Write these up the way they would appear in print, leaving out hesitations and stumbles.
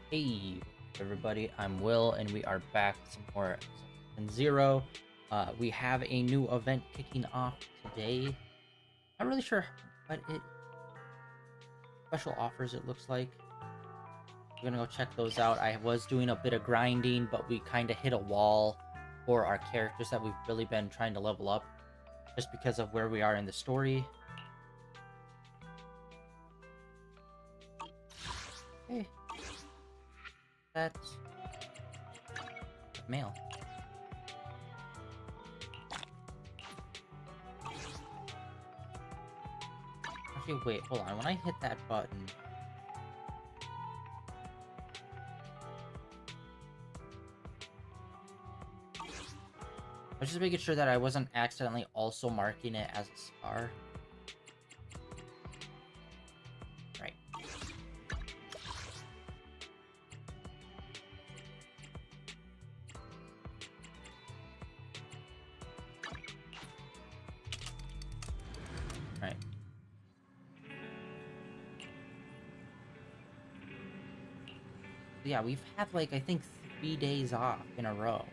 Hey, everybody, I'm Will, and we are back with some more Zone Zero. We have a new event kicking off today. Not really sure what it special offers it looks like. We're gonna go check those out. I was doing a bit of grinding, but we kind of hit a wall for our characters that we've really been trying to level up just because of where we are in the story. Hey, that's mail. Actually, wait, hold on. When I hit that button, I was just making sure that I wasn't accidentally also marking it as a star. Right. Right. Yeah, we've had like I think 3 days off in a row.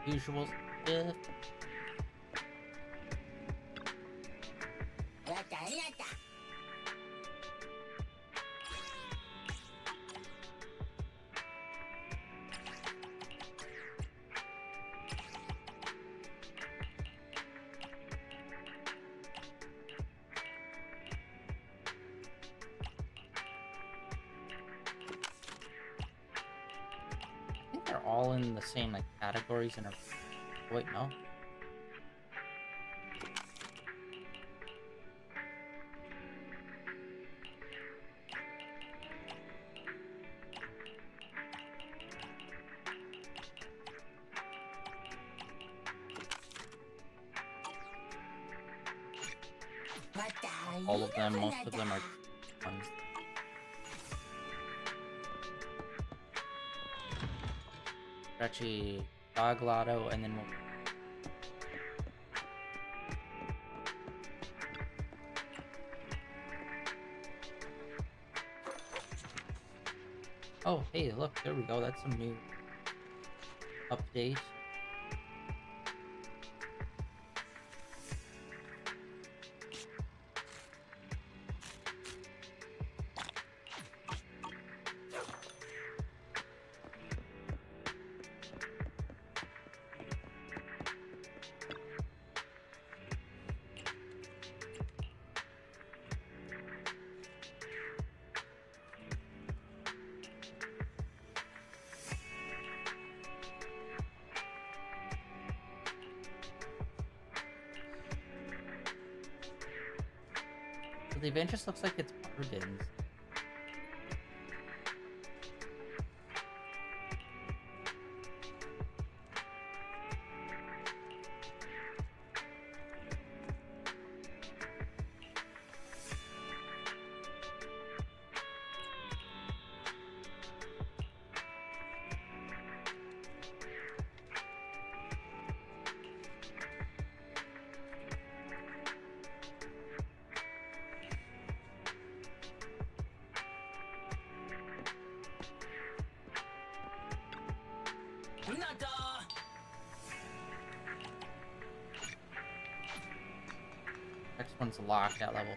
Usual stuff. I think they're all in the same like categories in a wait, no. All of them, most of them are ones. Actually, Dog Lotto, and then we'll... Oh, hey, look, there we go. That's some new update. So the event just looks like it's bargains. Next one's locked at level.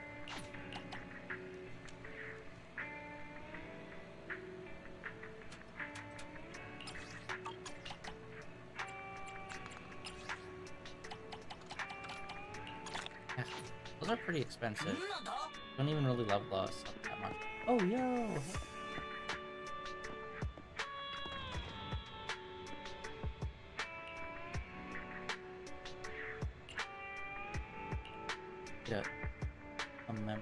are pretty expensive. Don't even really level us up that much. Oh, yo! Get a member.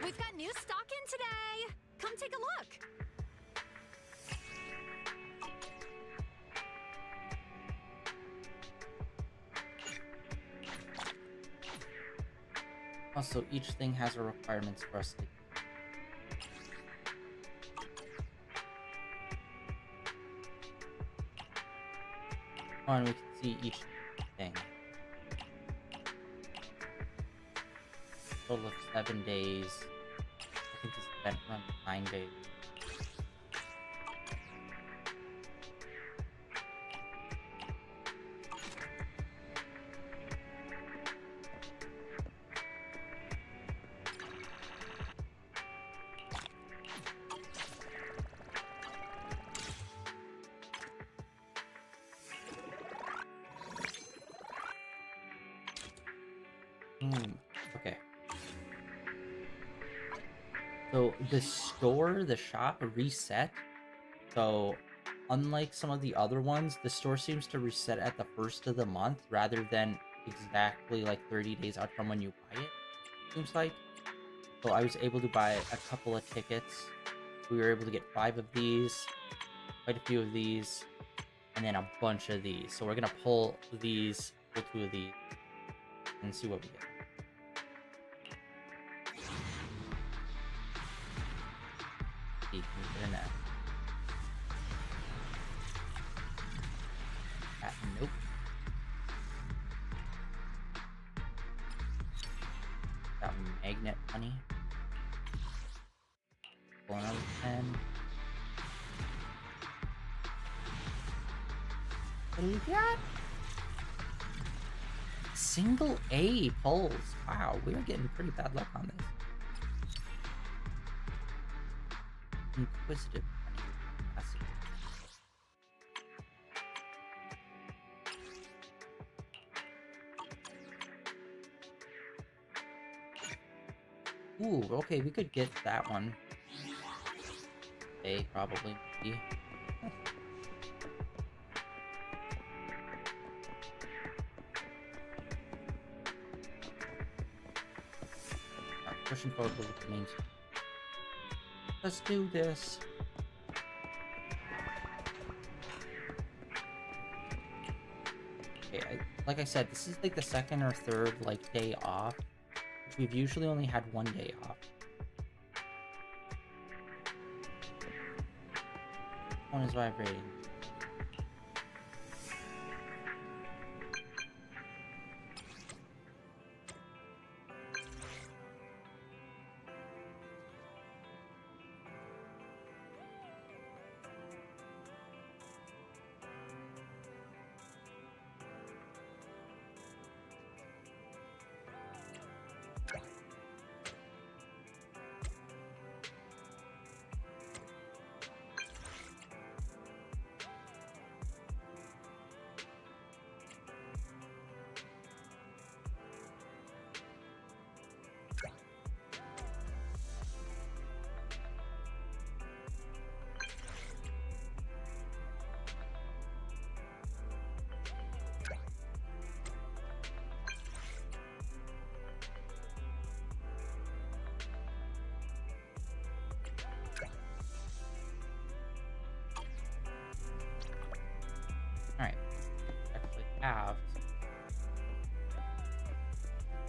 We've got new stock in today. Come take a look. Also, each thing has a requirements for us to. Oh, and we can see each thing. Total of 7 days. I think this event runs 9 days. Okay. So the shop reset. So unlike some of the other ones, the store seems to reset at the first of the month rather than exactly like 30 days out from when you buy it. Seems like. So I was able to buy a couple of tickets. We were able to get 5 of these, quite a few of these, and then a bunch of these. So we're gonna pull 2 of these, and see what we get. Can we get in that? Nope. Got magnet money. Pull another 10. What do we got? Single A pulls. Wow, we're getting pretty bad luck on this. Inquisitive money. Passive. Ooh, okay, we could get that one. A, probably. B. Pushing forward with the main. Let's do this. Okay, like I said, this is like the second or third like day off, which we've usually only had 1 day off. Phone is vibrating. Alright. Actually have.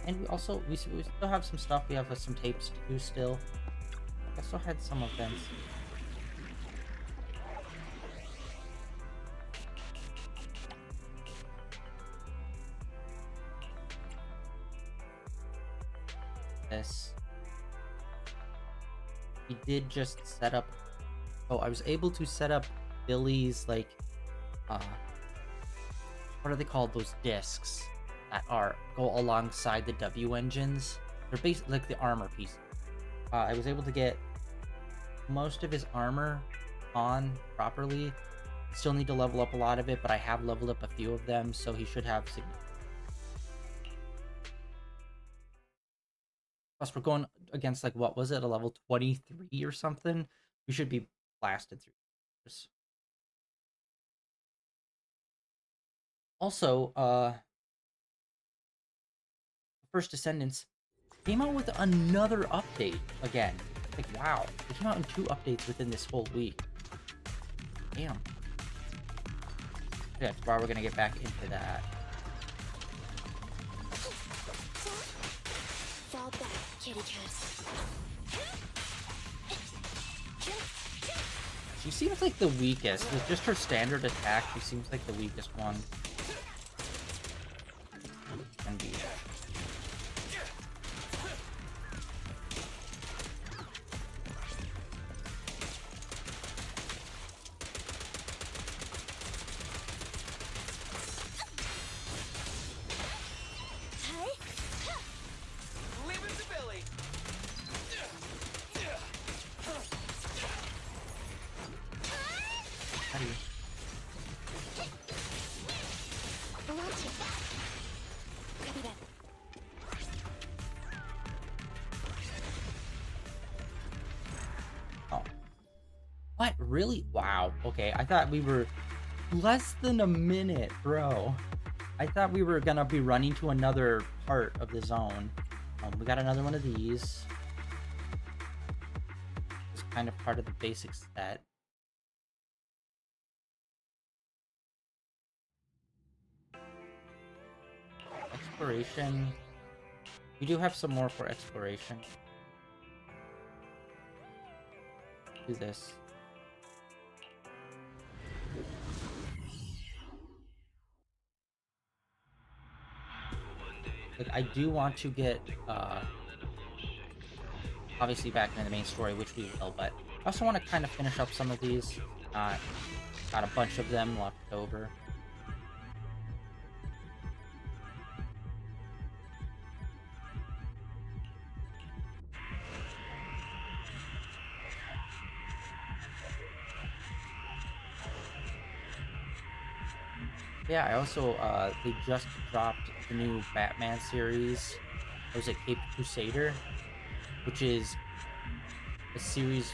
And we still have some stuff. We have some tapes to do still. I still had some events. this. He did just set up. Oh, I was able to set up Billy's like, what are they called? Those discs that go alongside the W engines. They're basically like the armor piece. I was able to get most of his armor on properly. Still need to level up a lot of it, but I have leveled up a few of them, so he should have plus we're going against like, what was it, a level 23 or something? We should be blasted through this. Also, First Descendants came out with another update again. Like, wow, they came out in 2 updates within this whole week. Damn. Yeah, tomorrow we're gonna get back into that. Fall back, kitty cat. She seems like the weakest. With just her standard attack, she seems like the weakest one. Can be. What? Really? Wow. Okay, I thought we were less than a minute, bro. I thought we were gonna be running to another part of the zone. We got another one of these. It's kind of part of the basic set. Exploration. We do have some more for exploration. Do this. Like, I do want to get, obviously back into the main story, which we will, but I also want to kind of finish up some of these. Got a bunch of them left over. Yeah, I also, they just dropped the new Batman series. It was a Caped Crusader, which is a series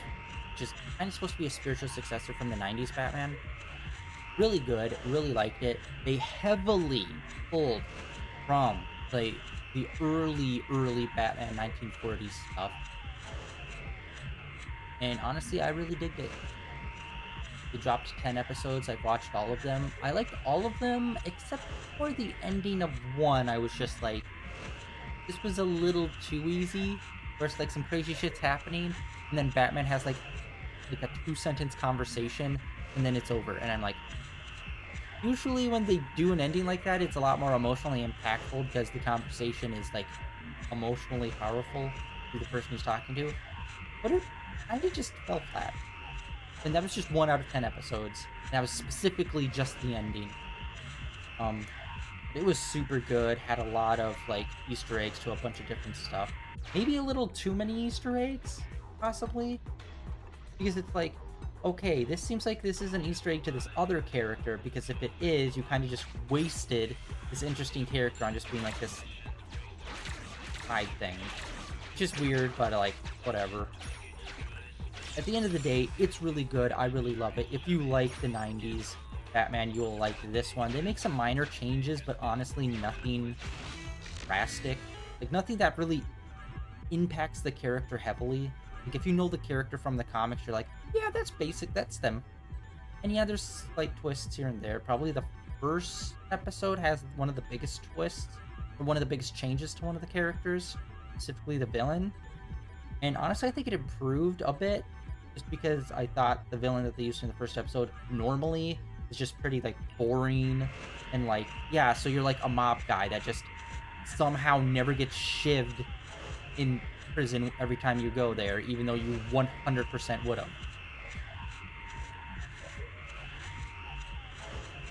which is kind of supposed to be a spiritual successor from the 90s Batman. Really good, really liked it. They heavily pulled from the early Batman 1940s stuff. And honestly, I really digged it. They dropped 10 episodes. I've watched all of them. I liked all of them, except for the ending of one. I was just like, this was a little too easy. Where it's like some crazy shit's happening, and then Batman has like a 2-sentence conversation, and then it's over. And I'm like, usually when they do an ending like that, it's a lot more emotionally impactful because the conversation is like emotionally powerful to the person who's talking to. But it kind of just fell flat. And that was just 1 out of 10 episodes. That was specifically just the ending. It was super good. Had a lot of like Easter eggs to a bunch of different stuff. Maybe a little too many Easter eggs, possibly. Because it's like, okay, this seems like this is an Easter egg to this other character, because if it is, you kind of just wasted this interesting character on just being like this side thing. Which is weird, but like, whatever. At the end of the day, it's really good. I really love it. If you like the 90s Batman, you'll like this one. They make some minor changes, but honestly, nothing drastic. Like, nothing that really impacts the character heavily. Like, if you know the character from the comics, you're like, yeah, that's basic, that's them. And yeah, there's slight twists here and there. Probably the first episode has one of the biggest twists, or one of the biggest changes to one of the characters, specifically the villain. And honestly, I think it improved a bit, just because I thought the villain that they used in the first episode normally is just pretty, like, boring. And, like, yeah, so you're like a mob guy that just somehow never gets shivved in prison every time you go there, even though you 100% would have.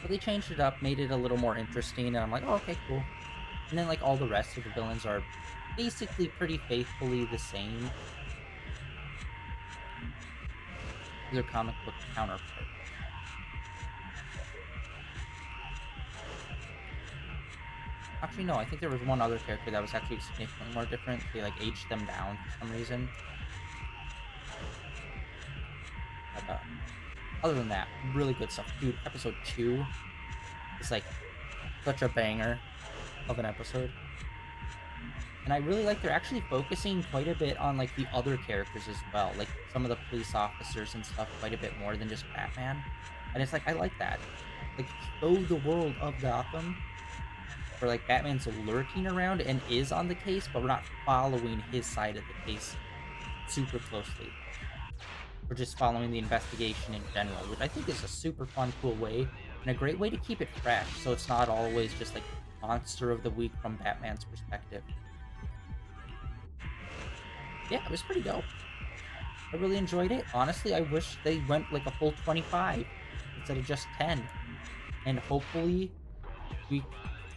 But they changed it up, made it a little more interesting, and I'm like, oh, okay, cool. And then, like, all the rest of the villains are basically pretty faithfully the same. Their comic book counterpart. Actually, no, I think there was one other character that was actually significantly more different. They, like, aged them down for some reason. But, other than that, really good stuff. Dude, episode 2 is, like, such a banger of an episode. And I really like they're actually focusing quite a bit on, like, the other characters as well. Like, some of the police officers and stuff quite a bit more than just Batman. And it's like, I like that. Like, show the world of Gotham. Where, like, Batman's lurking around and is on the case, but we're not following his side of the case super closely. We're just following the investigation in general, which I think is a super fun, cool way. And a great way to keep it fresh, so it's not always just, like, monster of the week from Batman's perspective. Yeah, it was pretty dope. I really enjoyed it. Honestly, I wish they went like a full 25 instead of just 10. And hopefully we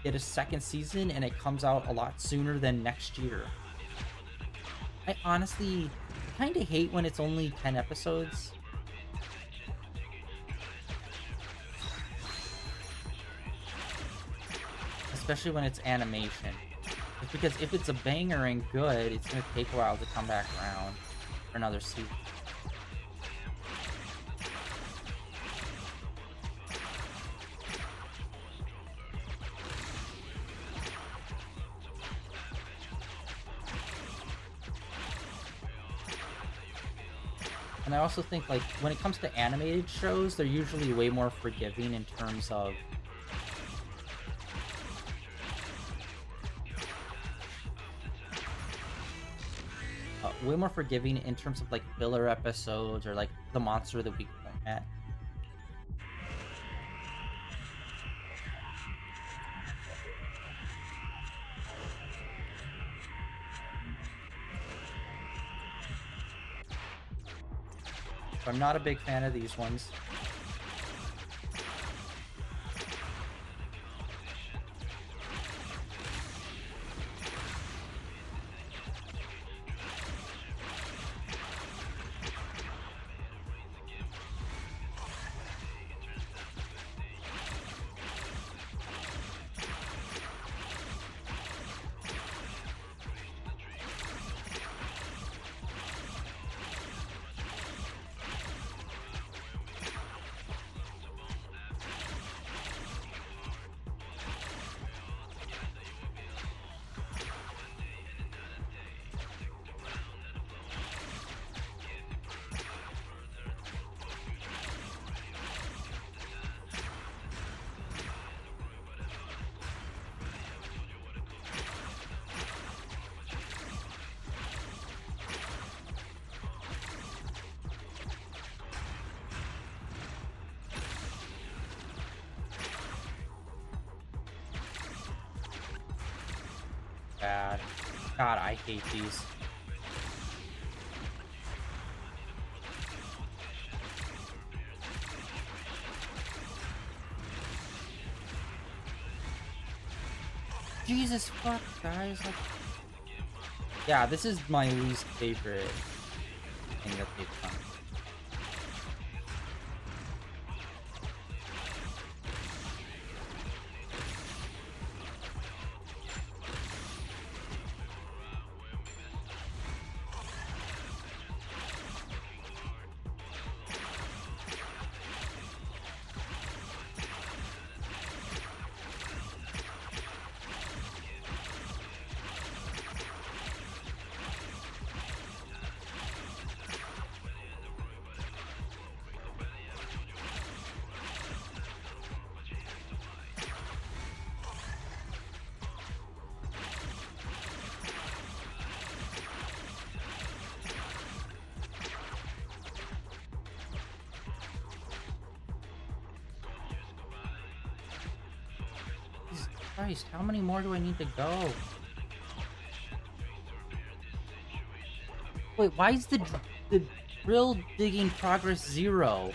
get a second season and it comes out a lot sooner than next year. I honestly kind of hate when it's only 10 episodes. Especially when it's animation. It's because if it's a banger and good, it's going to take a while to come back around for another season. And I also think, like, when it comes to animated shows, they're usually way more forgiving in terms of way more forgiving in terms of, like, filler episodes or, like, the monster of the week format. So I'm not a big fan of these ones. Bad. God, I hate these. Jesus fuck, guys. Like... Yeah, this is my least favorite thing that they've done. Jesus Christ, how many more do I need to go? Wait, why is the drill digging progress 0?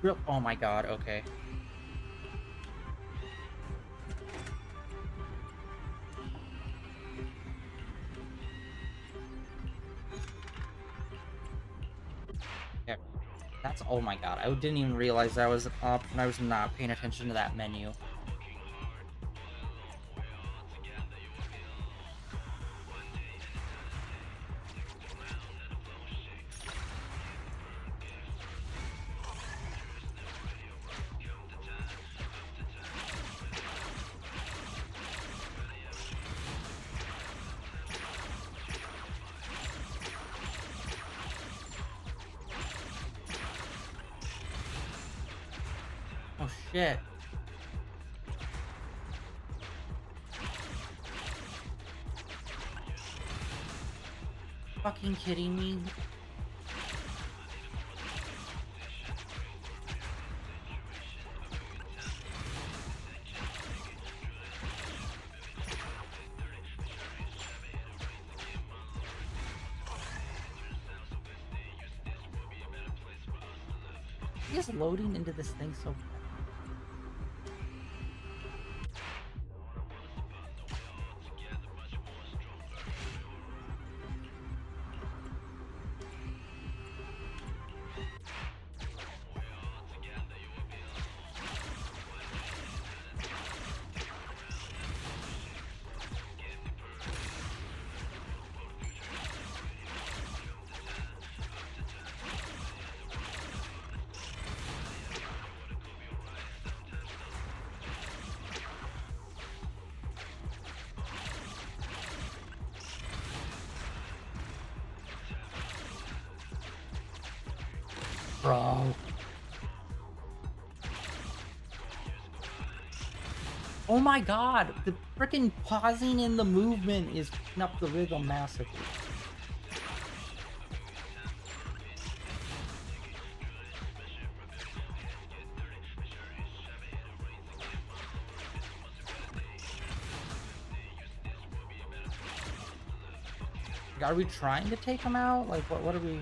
Drill, oh my god, okay. Yeah, that's, oh my god, I didn't even realize that was an option. I was not paying attention to that menu. Oh shit. Fucking kidding me? Is loading into this thing so fast? Bro. Oh my god, the freaking pausing in the movement is picking up the rhythm massively. Are we trying to take him out? Like, what are we...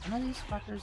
None of these fuckers...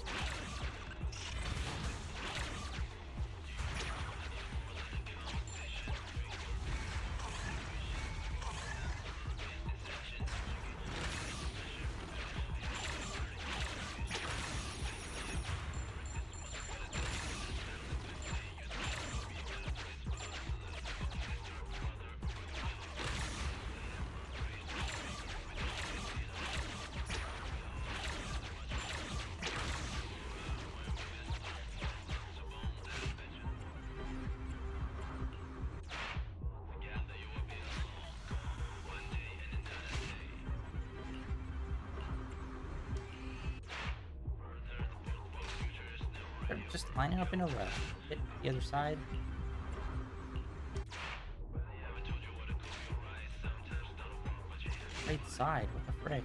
They're just lining up in a row. Hit the other side. Right side, what the frick?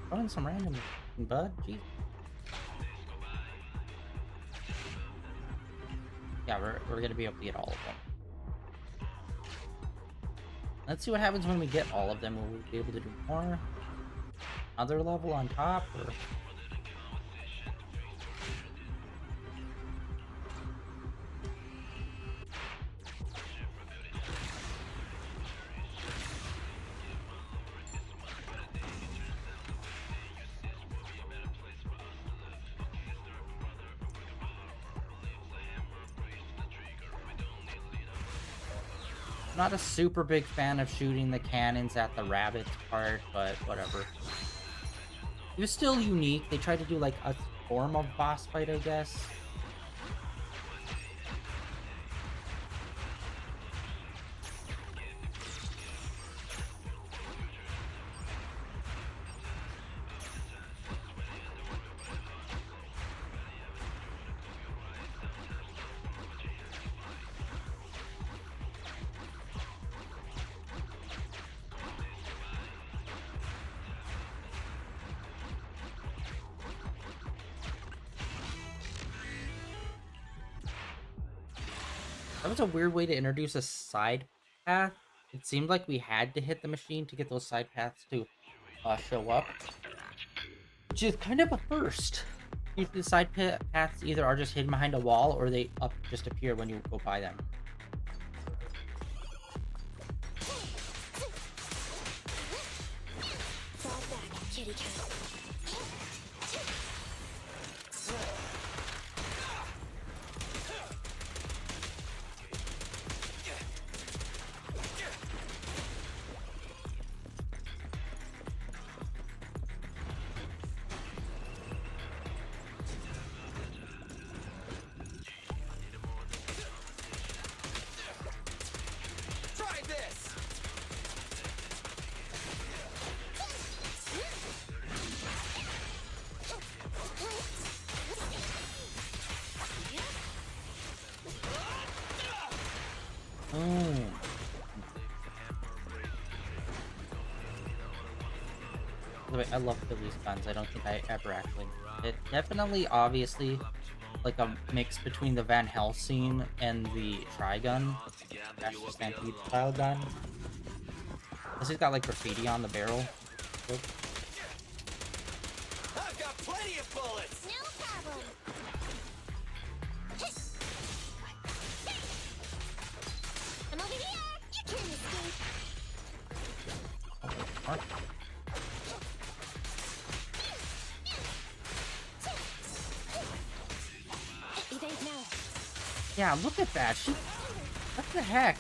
Throw in some random bud, jeez. Yeah, we're gonna be able to get all of them. Let's see what happens when we get all of them. Will we be able to do more? Another level on top, or... Not a super big fan of shooting the cannons at the rabbits part, but whatever. It was still unique. They tried to do like a form of boss fight, I guess. That was a weird way to introduce a side path. It seemed like we had to hit the machine to get those side paths to show up, which is kind of a first. Usually the side paths either are just hidden behind a wall or they just appear when you go by them. Fall back, kitty cat. Try this. Oh. By the way, I love Billy's guns. I don't think I ever actually it. Definitely, obviously, like a mix between the Van Helsing and the Trigun, Master Stampede style gun. This has got like graffiti on the barrel. Oop. I've got plenty of bullets. No problem. I'm over here. You can't escape. Mark. Evade now. Yeah, look at that. What the heck?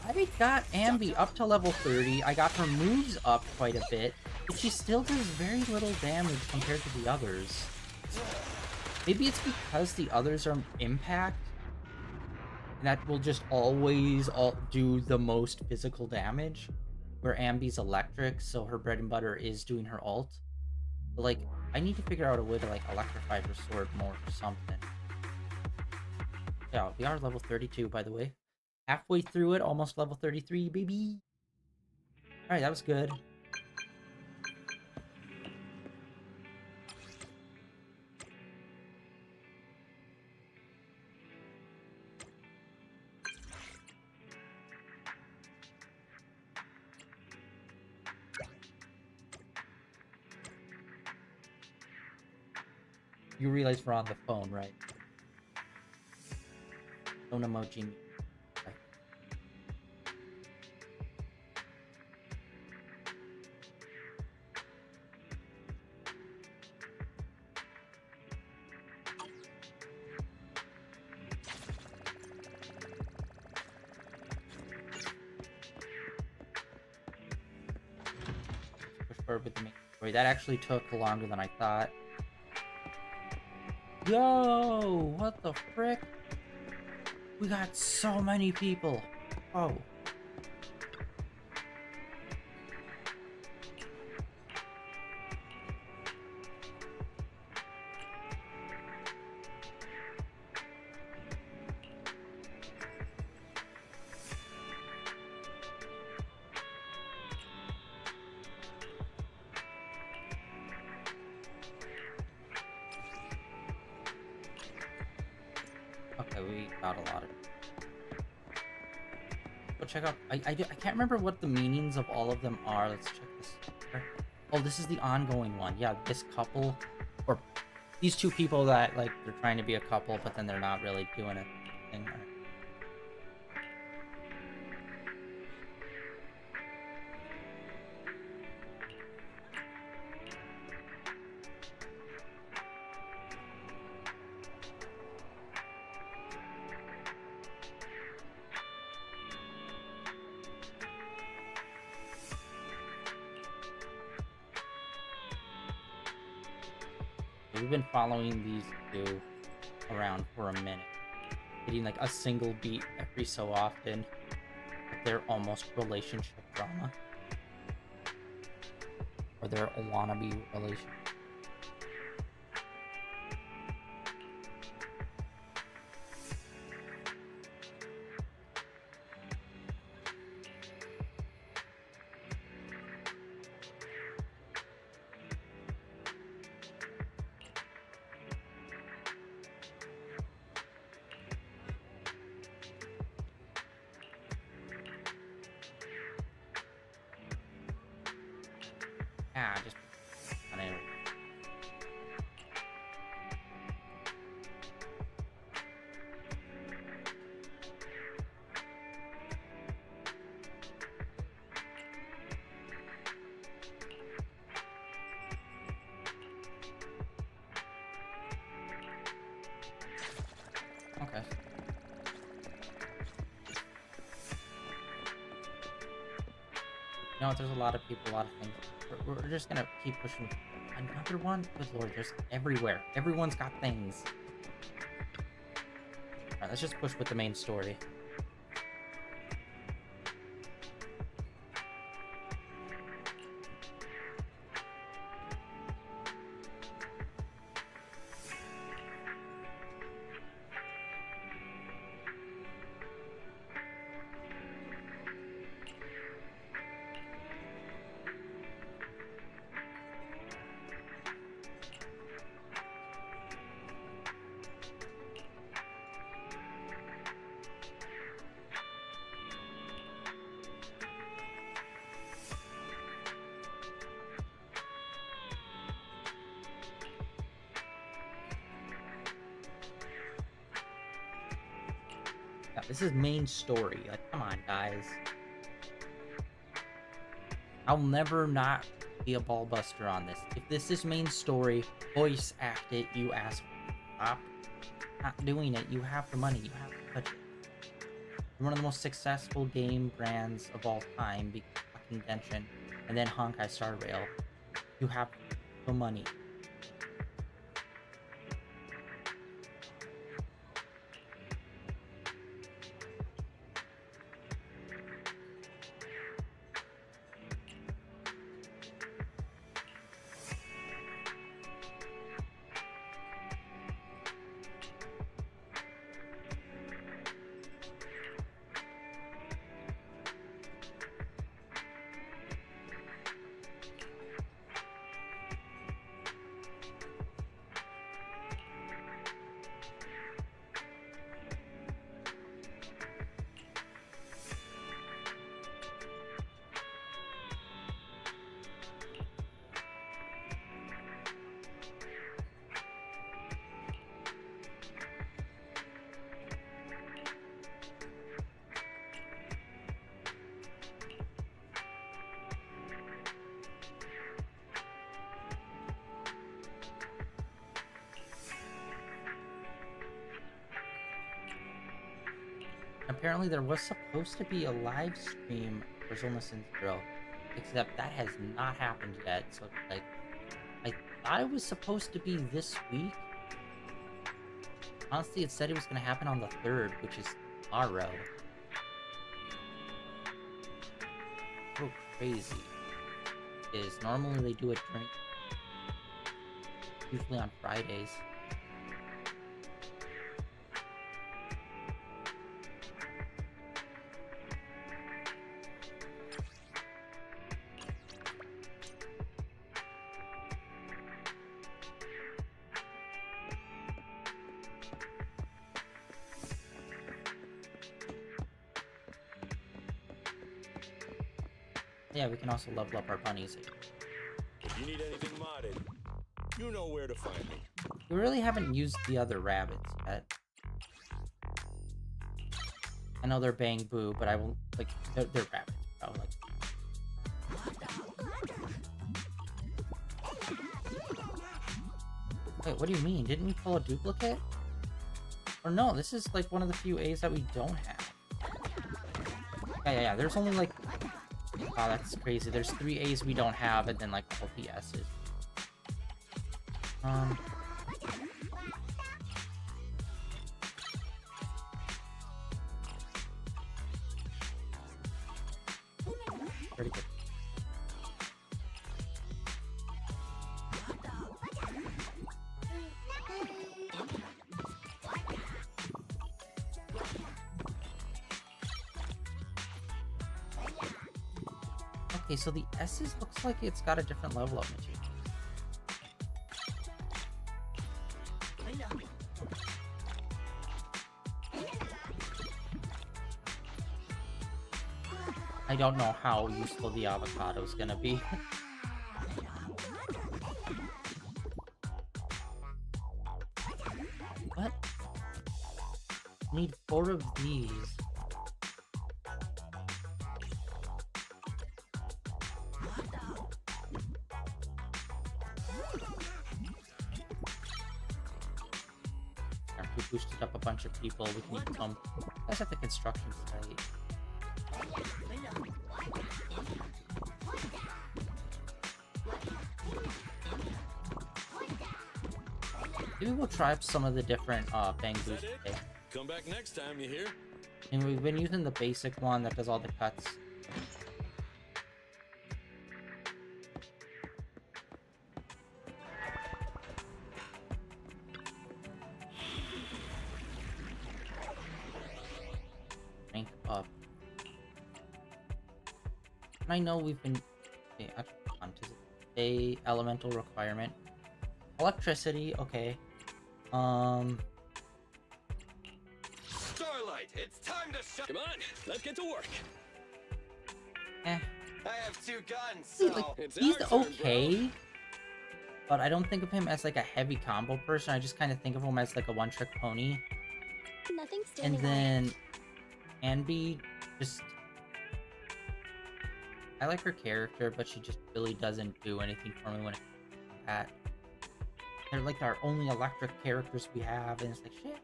I got Ambi up to level 30. I got her moves up quite a bit, but she still does very little damage compared to the others. Maybe it's because the others are impact, and that will just always do the most physical damage, where Ambi's electric, so her bread and butter is doing her ult. But like, I need to figure out a way to like electrify her sword more or something. Yeah, we are level 32, by the way. Halfway through it, almost level 33, baby. Alright, that was good. You realize we're on the phone, right? Phone emoji. Okay. Push forward with the main story. That actually took longer than I thought. Yo, what the frick? We got so many people. Oh. Okay, we got a lot of. Go check out. I can't remember what the meanings of all of them are. Let's check this. Oh, this is the ongoing one. Yeah, this couple, or these two people that like they're trying to be a couple, but then they're not really doing it. we've been following these two around for a minute, getting like a single beat every so often. Their almost relationship drama, or their wannabe relationship. Just on it. Okay. You know, there's a lot of people, a lot of things. We're just gonna keep pushing. Another one? Good lord, there's everywhere. Everyone's got things. Alright, let's just push with the main story. Yeah, this is main story. Like, come on, guys. I'll never not be a ball buster on this. If this is main story, voice act it, you asshole. Stop not doing it. You have the money. You have to touch it. You're one of the most successful game brands of all time, because fucking Genshin, and then Honkai Star Rail. You have the money. Apparently there was supposed to be a live stream for Zenless Zone Zero, except that has not happened yet. So, like, I thought it was supposed to be this week. Honestly, it said it was going to happen on the 3rd, which is tomorrow. So crazy. Is normally they do it during, usually on Fridays. Yeah, we can also level up our bunnies. If you need anything modded, you know where to find me. We really haven't used the other rabbits yet. I know they're Bangboos, but I will, like, they're rabbits, bro. Like, wait, what do you mean? Didn't we pull a duplicate? Or no, this is like one of the few A's that we don't have. Yeah. There's only like, wow, that's crazy. There's 3 A's we don't have, and then like all the S's. Okay, so the S's looks like it's got a different level of material. I don't know how useful the avocado is gonna be. What? Need 4 of these. If we boosted up a bunch of people, we can use some. That's at the construction site. Maybe we'll try some of the different Bangboos today. Come back next time, you hear? And we've been using the basic one that does all the cuts. Rank up. I know we've been... Okay, actually, a elemental requirement. Electricity, okay. Starlight, it's time to shut. Come on, let's get to work. Eh. I have 2 guns, See, so... like, It's he's our turn, okay. But I don't think of him as like a heavy combo person. I just kind of think of him as like a one-trick pony. Nothing And standing then Anby, just... I like her character, but she just really doesn't do anything for me when it comes to that. They're like our only electric characters we have, and it's like, shit.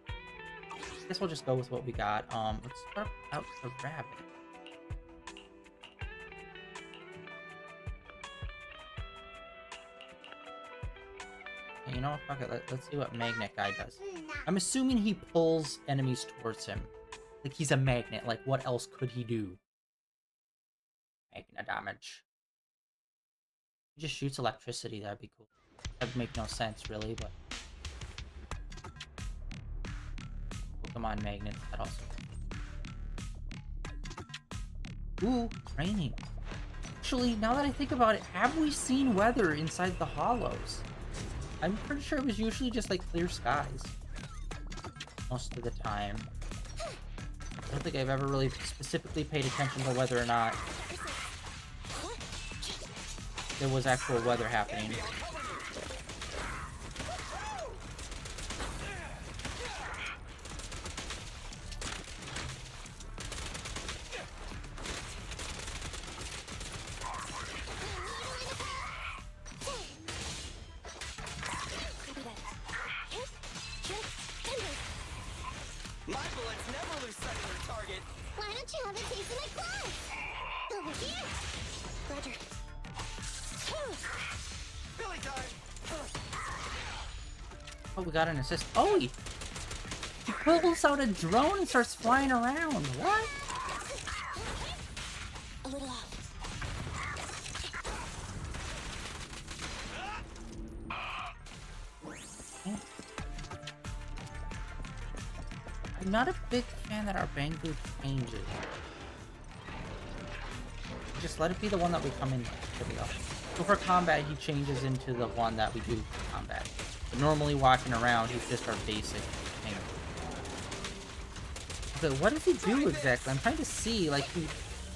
I guess we'll just go with what we got. Let's start out the rabbit. Okay, you know what? Fuck it. Let's see what Magnet Guy does. I'm assuming he pulls enemies towards him. Like, he's a magnet. Like, what else could he do? Magnet damage. He just shoots electricity. That'd be cool. That'd make no sense, really, but... Pokemon magnets, that also... Ooh, raining. Actually, now that I think about it, have we seen weather inside the hollows? I'm pretty sure it was usually just, like, clear skies. Most of the time. I don't think I've ever really specifically paid attention to whether or not there was actual weather happening. My bullets never lose sight of their target. Why don't you have a taste of my claws? Over here. Roger. Billy time. Oh, we got an assist. Oh, he pulls out a drone and starts flying around. What? A little off. I'm not a big fan that our Bangboo changes. Just let it be the one that we come in. There we go. So for combat, he changes into the one that we do for combat. But normally walking around, he's just our basic thing. But what does he do exactly? I'm trying to see. Like, he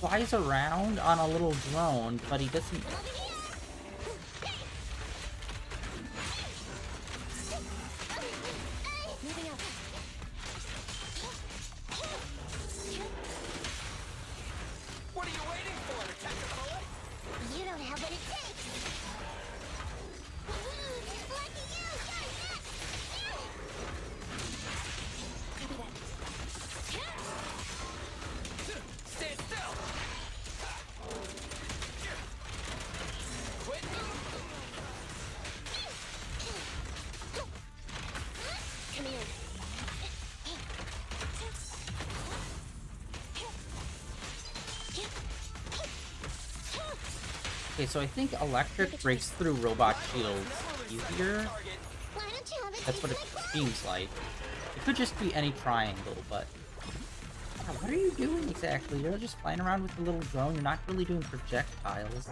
flies around on a little drone, but he doesn't... What are you waiting for? To catch a bullet? You don't have what it takes. Lucky you. Copy that. Stand still. Quit. Come here. Okay, so I think electric breaks through robot shields easier. Why don't you have a That's taste what it of my claws? seems like. It could just be any triangle, but Yeah, what are you doing exactly? You're just flying around with the little drone. You're not really doing projectiles.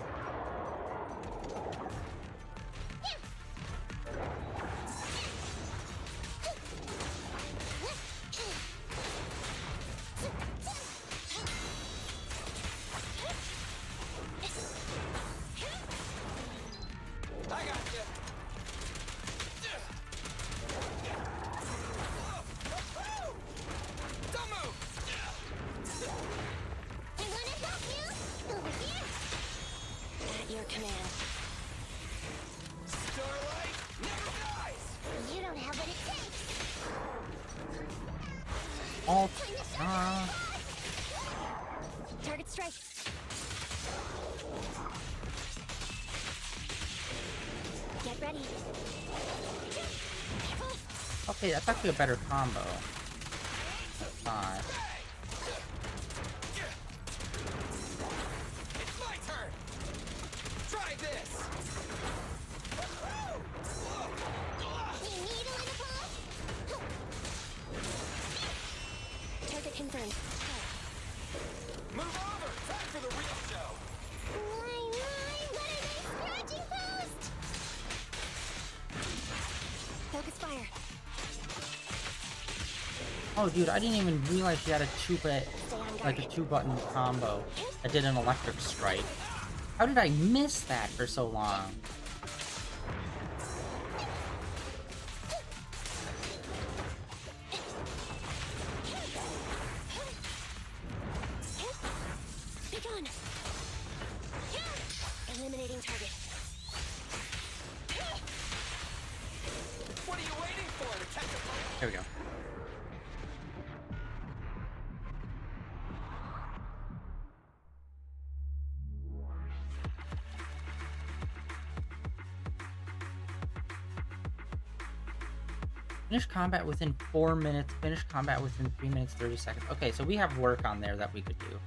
I got you. Don't move. I wanna help you! Over here! At your command. Starlight never dies. You don't have what it takes! Alt. Time to shine! Target strike! Get ready. Okay, that's actually a better combo. That's not. It's my turn. Try this. We need a little pull. Target confirmed. Move over. Time for the real show. What a nice scratching post! Focus fire. Oh, dude, I didn't even realize she had a Stay on like a guard. 2-button combo that did an electric strike. How did I miss that for so long? Be gone. Eliminating target. What are you waiting for to catch a Here we go. Finish combat within 4 minutes. Finish combat within 3 minutes, 30 seconds. Okay, so we have work on there that we could do.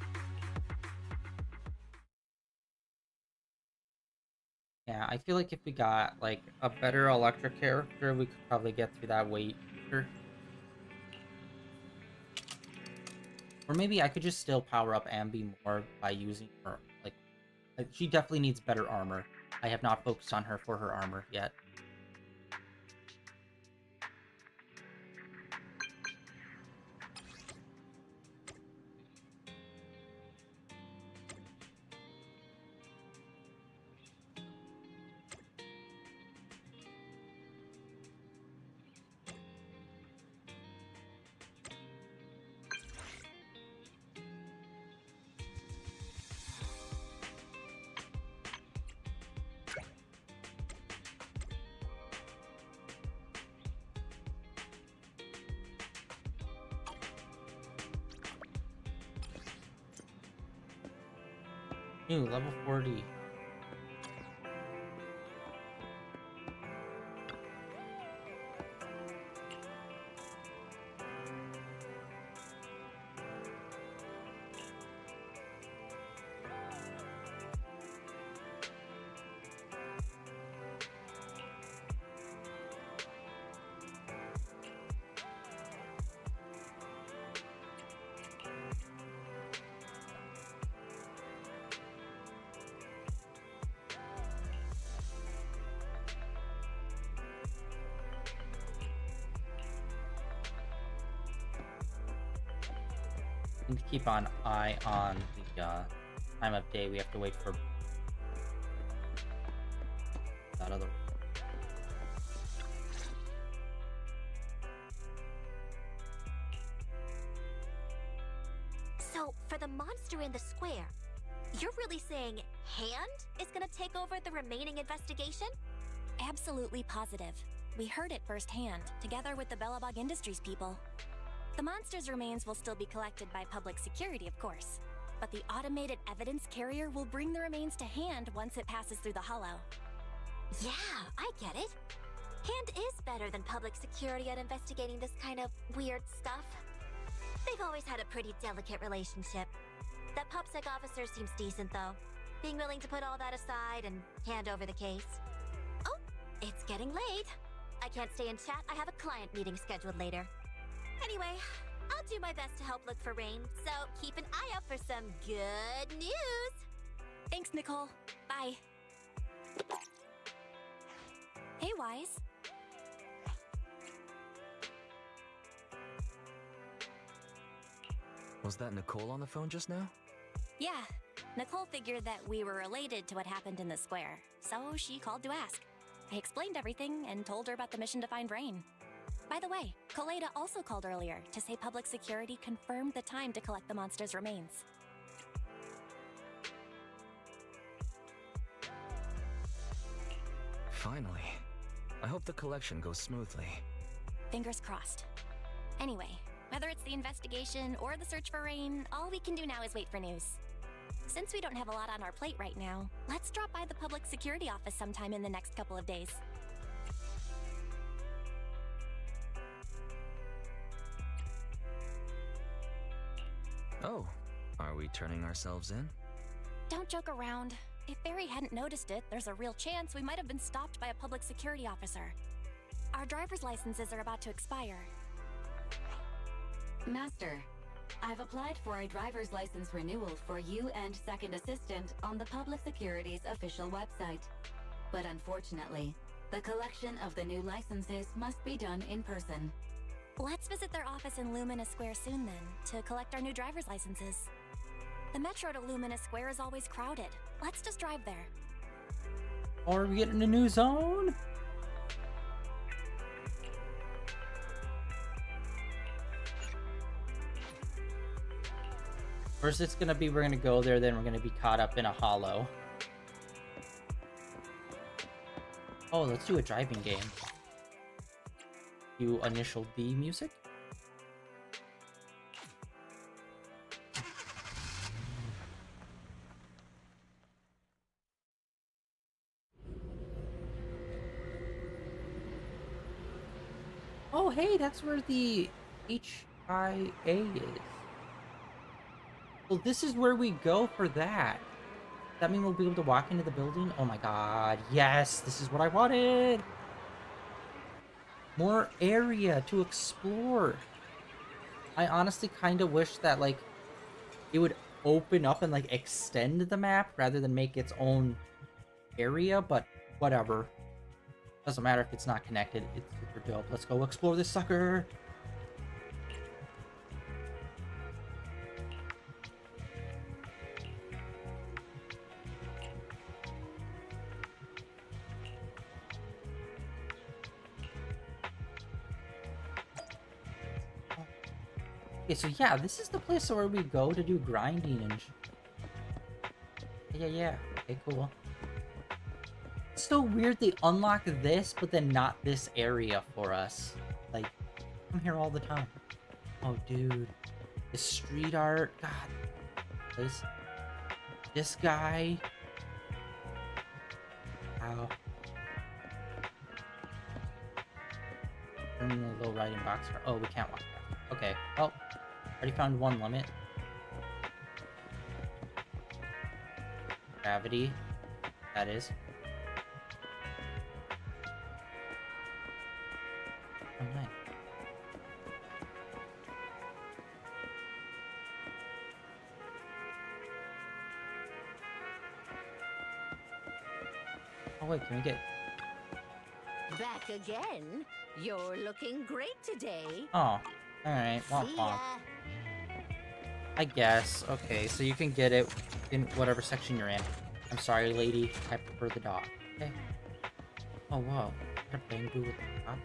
Yeah, I feel like if we got, like, a better electric character, we could probably get through that way quicker. Or maybe I could just still power up Ambi more by using her, like, she definitely needs better armor. I have not focused on her for her armor yet. Ooh, level 40. Need to keep an eye on the time of day. We have to wait for that other. So, for the monster in the square, you're really saying Hand is gonna take over the remaining investigation? Absolutely positive. We heard it firsthand, together with the Bellabog Industries people. The monster's remains will still be collected by public security, of course. But the automated evidence carrier will bring the remains to Hand once it passes through the hollow. Yeah, I get it. Hand is better than public security at investigating this kind of weird stuff. They've always had a pretty delicate relationship. That PubSec officer seems decent, though, being willing to put all that aside and hand over the case. Oh, it's getting late. I can't stay and chat. I have a client meeting scheduled later. Anyway, I'll do my best to help look for Rain, so keep an eye out for some good news. Thanks, Nicole. Bye. Hey, Wise. Was that Nicole on the phone just now? Yeah, Nicole figured that we were related to what happened in the square, so she called to ask. I explained everything and told her about the mission to find Rain. By the way, Koleda also called earlier to say public security confirmed the time to collect the monster's remains. Finally. I hope the collection goes smoothly. Fingers crossed. Anyway, whether it's the investigation or the search for Rain, all we can do now is wait for news. Since we don't have a lot on our plate right now, let's drop by the public security office sometime in the next couple of days. Oh, are we turning ourselves in? Don't joke around. If Barry hadn't noticed it, there's a real chance we might have been stopped by a public security officer. Our driver's licenses are about to expire. Master, I've applied for a driver's license renewal for you and second assistant on the Public Security's official website. But unfortunately, the collection of the new licenses must be done in person. Let's visit their office in Lumina Square soon then, to collect our new driver's licenses. The metro to Lumina Square is always crowded. Let's just drive there. Or we get in a new zone? First it's gonna be we're gonna go there, then we're gonna be caught up in a hollow. Oh, let's do a driving game. Do initial D music? Oh, hey, that's where the HIA is. Well, this is where we go for that. Does that mean we'll be able to walk into the building? Oh my god, yes, this is what I wanted. More area to explore. I honestly kind of wish that, like, it would open up and, like, extend the map rather than make its own area, but whatever. Doesn't matter if it's not connected. It's super dope. Let's go explore this sucker. Okay, so yeah, this is the place where we go to do grinding and yeah. Okay, cool. It's so weird they unlock this, but then not this area for us. Like, I'm here all the time. Oh, dude. The street art. God. This guy. Wow. Bring a little riding box. Oh, we can't walk that. Okay. Well, already found one limit. Gravity. That is. Oh, nice. Oh wait, can we get... Back again? You're looking great today. Oh, alright. Womp See womp. ya. I guess. Okay, so you can get it in whatever section you're in. I'm sorry, lady. I prefer the dog. Okay. Oh, wow. Got a bamboo with the top.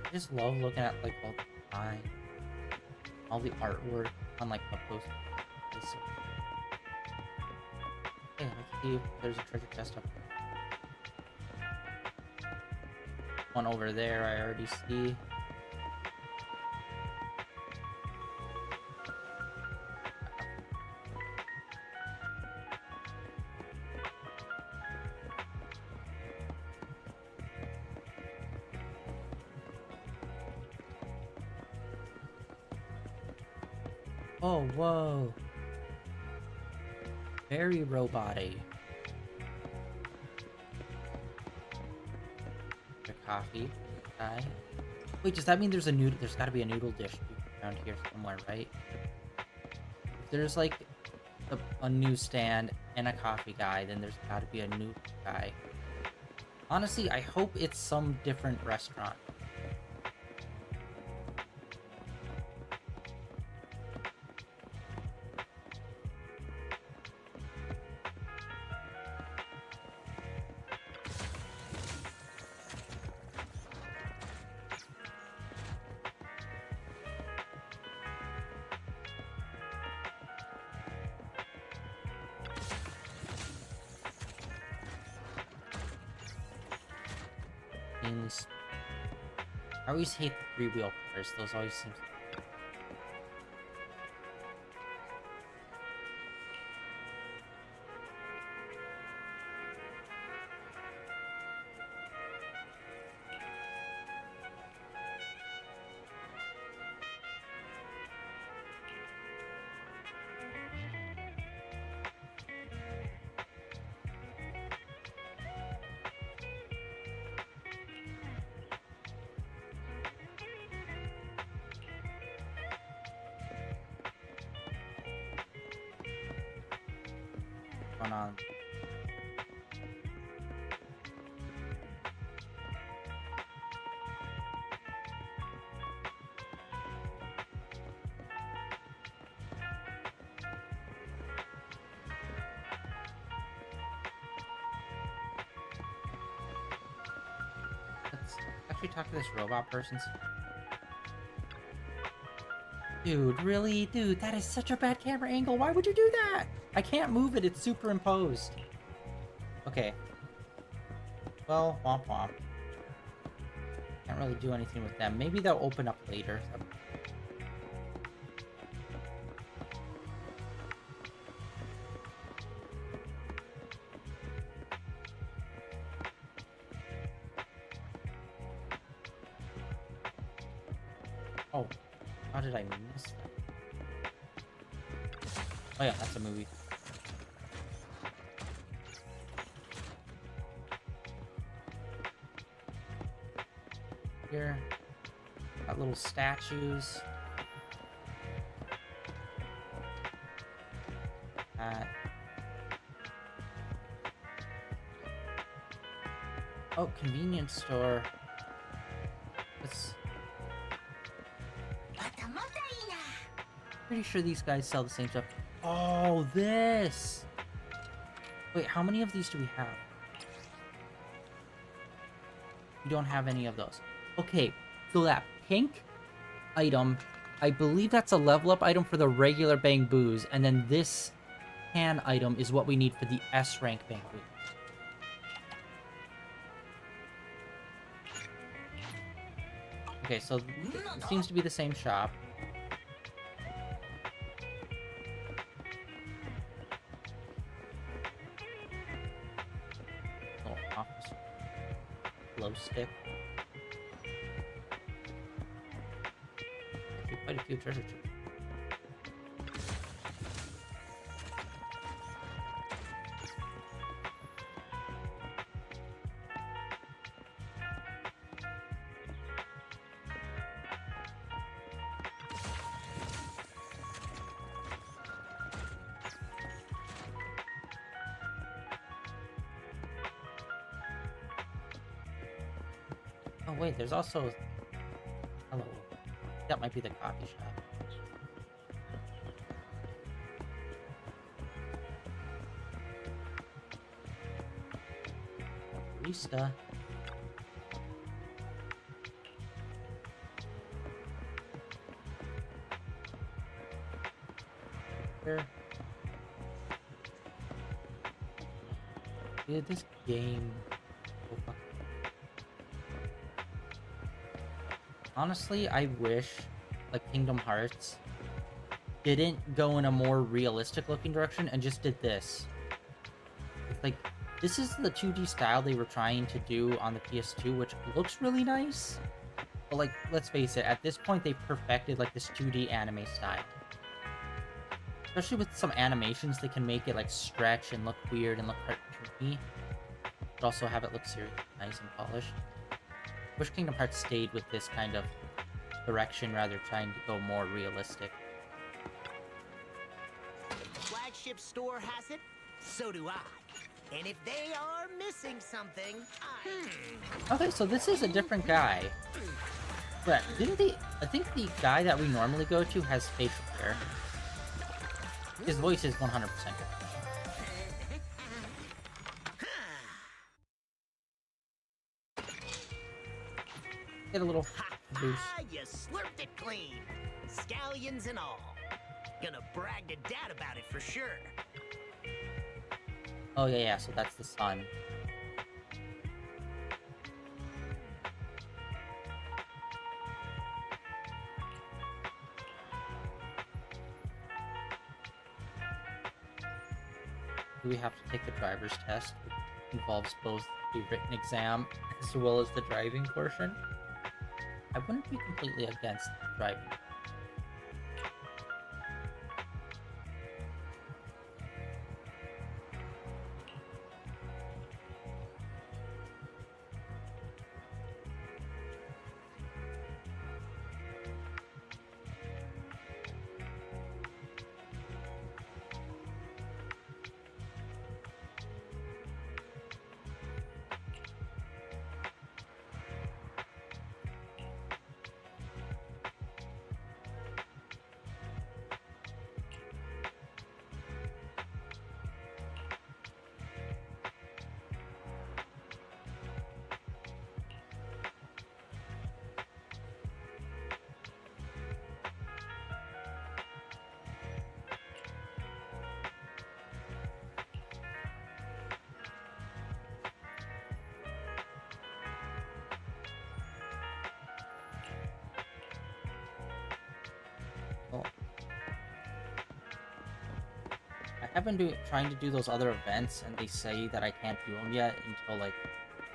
I just love looking at, like, all the design. All the artwork on, like, the post. Okay, let's see if there's a treasure chest up there. One over there, I already see. Oh, whoa. Very roboty. coffee guy. Wait, does that mean there's a noodle? There's got to be a noodle dish around here somewhere, right? If there's like a newsstand and a coffee guy, then there's got to be a noodle guy. Honestly, I hope it's some different restaurant. I always hate the three-wheel cars. Those always seem... going on. Let's actually talk to this robot person. Dude, really? Dude, that is such a bad camera angle. Why would you do that? I can't move it. It's superimposed. Okay. Well, womp womp. Can't really do anything with them. Maybe they'll open up later. Oh, how did I miss that? Oh yeah, that's a movie. Here, got little statues. Oh, convenience store. Let's... Pretty sure these guys sell the same stuff. Oh, this! Wait, how many of these do we have? We don't have any of those. Okay, so that pink item, I believe that's a level up item for the regular Bangboos, and then this tan item is what we need for the S rank Bangboos. Okay, so it seems to be the same shop. Oh, office glow stick. Actually, quite a few treasure chests. Oh wait, there's also... Hello. That might be the coffee shop. Barista. Here. Dude, this game... Oh, fuck. Honestly, I wish, like, Kingdom Hearts didn't go in a more realistic looking direction and just did this. Like, this is the 2D style they were trying to do on the PS2, which looks really nice. But, like, let's face it, at this point they perfected, like, this 2D anime style. Especially with some animations, they can make it, like, stretch and look weird and look cartoony. But also have it look serious, nice and polished. wish Kingdom Hearts stayed with this kind of direction rather than trying to go more realistic. If the flagship store has it, so do I. And if they are missing something, Okay, so this is a different guy. But I think the guy that we normally go to has facial hair. His voice is 100% different. Get a little boost. you slurped it clean. Scallions and all. Gonna brag to Dad about it for sure. Oh yeah, so that's the sun. Do we have to take the driver's test, which involves both the written exam as well as the driving portion? I wouldn't be completely against driving. Well, I have been trying to do those other events, and they say that I can't do them yet until, like,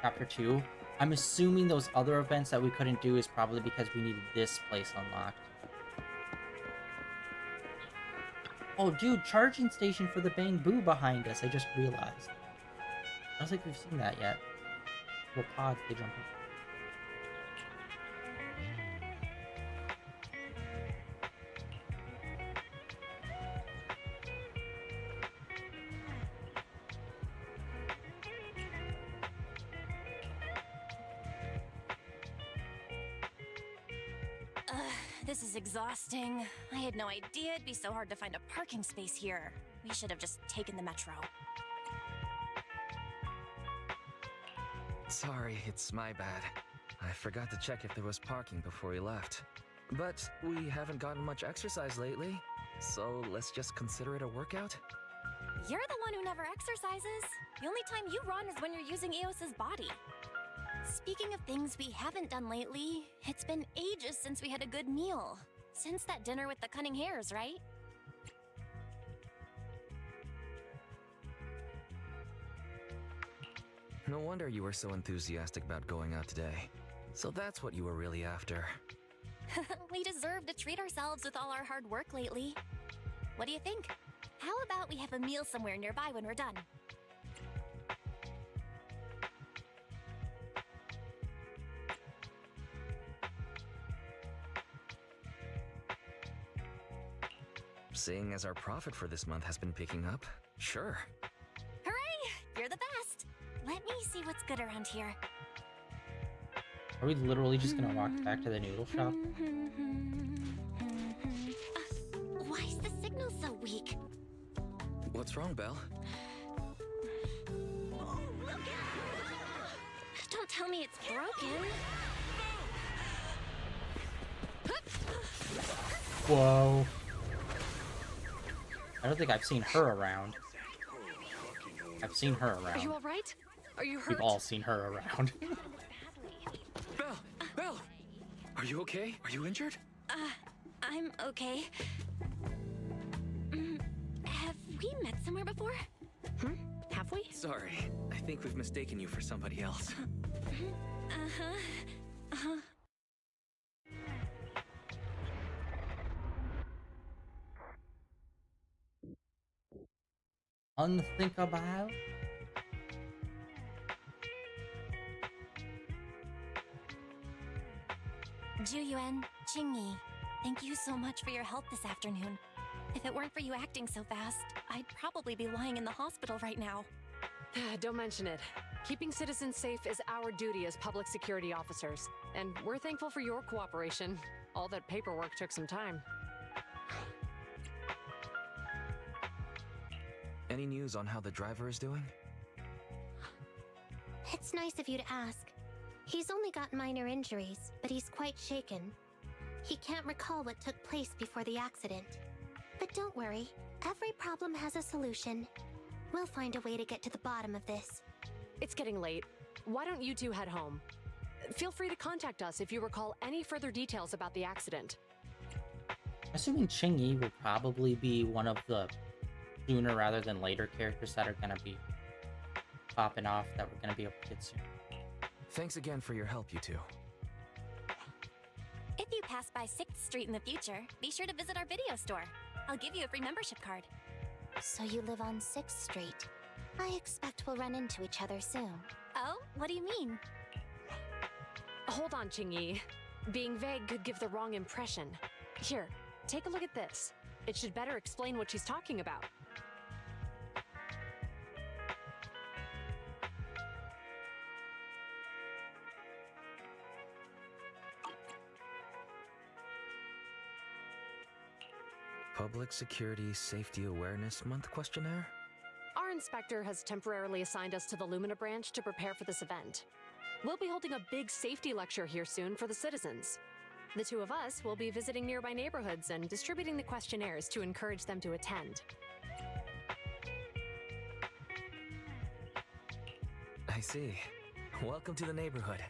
Chapter 2. I'm assuming those other events that we couldn't do is probably because we needed this place unlocked. Oh, dude, charging station for the Bangboo behind us, I just realized. I don't think we've seen that yet. Little pods they jump in. This is exhausting. I had no idea it'd be so hard to find a parking space here. We should have just taken the metro. Sorry, it's my bad. I forgot to check if there was parking before we left. But we haven't gotten much exercise lately, so let's just consider it a workout? You're the one who never exercises. The only time you run is when you're using Eos's body. Speaking of things we haven't done lately, it's been ages since we had a good meal. Since that dinner with the cunning hares, right? No wonder you were so enthusiastic about going out today. So that's what you were really after. We deserve to treat ourselves with all our hard work lately. What do you think? How about we have a meal somewhere nearby when we're done? Seeing as our profit for this month has been picking up, sure. Hooray! You're the best! Let me see what's good around here. Are we literally just gonna walk back to the noodle shop? Why is the signal so weak? What's wrong, Belle? Don't tell me it's broken. Whoa. I don't think I've seen her around. I've seen her around. Are you alright? Are you hurt? We've all seen her around. Belle! Belle! Are you okay? Are you injured? I'm okay. Have we met somewhere before? Have we? Sorry, I think we've mistaken you for somebody else. Unthinkable. Juyuan, Qingyi, thank you so much for your help this afternoon. If it weren't for you acting so fast, I'd probably be lying in the hospital right now. Don't mention it. Keeping citizens safe is our duty as public security officers, and we're thankful for your cooperation. All that paperwork took some time. Any news on how the driver is doing? It's nice of you to ask. He's only got minor injuries, but he's quite shaken. He can't recall what took place before the accident. But don't worry, every problem has a solution. We'll find a way to get to the bottom of this. It's getting late. Why don't you two head home? Feel free to contact us if you recall any further details about the accident. Assuming Qingyi will probably be one of the sooner rather than later characters that are going to be popping off that we're going to be able to get soon. Thanks again for your help, you two. If you pass by 6th Street in the future, be sure to visit our video store. I'll give you a free membership card. So you live on 6th Street. I expect we'll run into each other soon. Oh, what do you mean? Hold on, Qingyi. Being vague could give the wrong impression. Here, take a look at this. It should better explain what she's talking about. Public Security Safety Awareness Month questionnaire? Our inspector has temporarily assigned us to the Lumina branch to prepare for this event. We'll be holding a big safety lecture here soon for the citizens. The two of us will be visiting nearby neighborhoods and distributing the questionnaires to encourage them to attend. I see. Welcome to the neighborhood.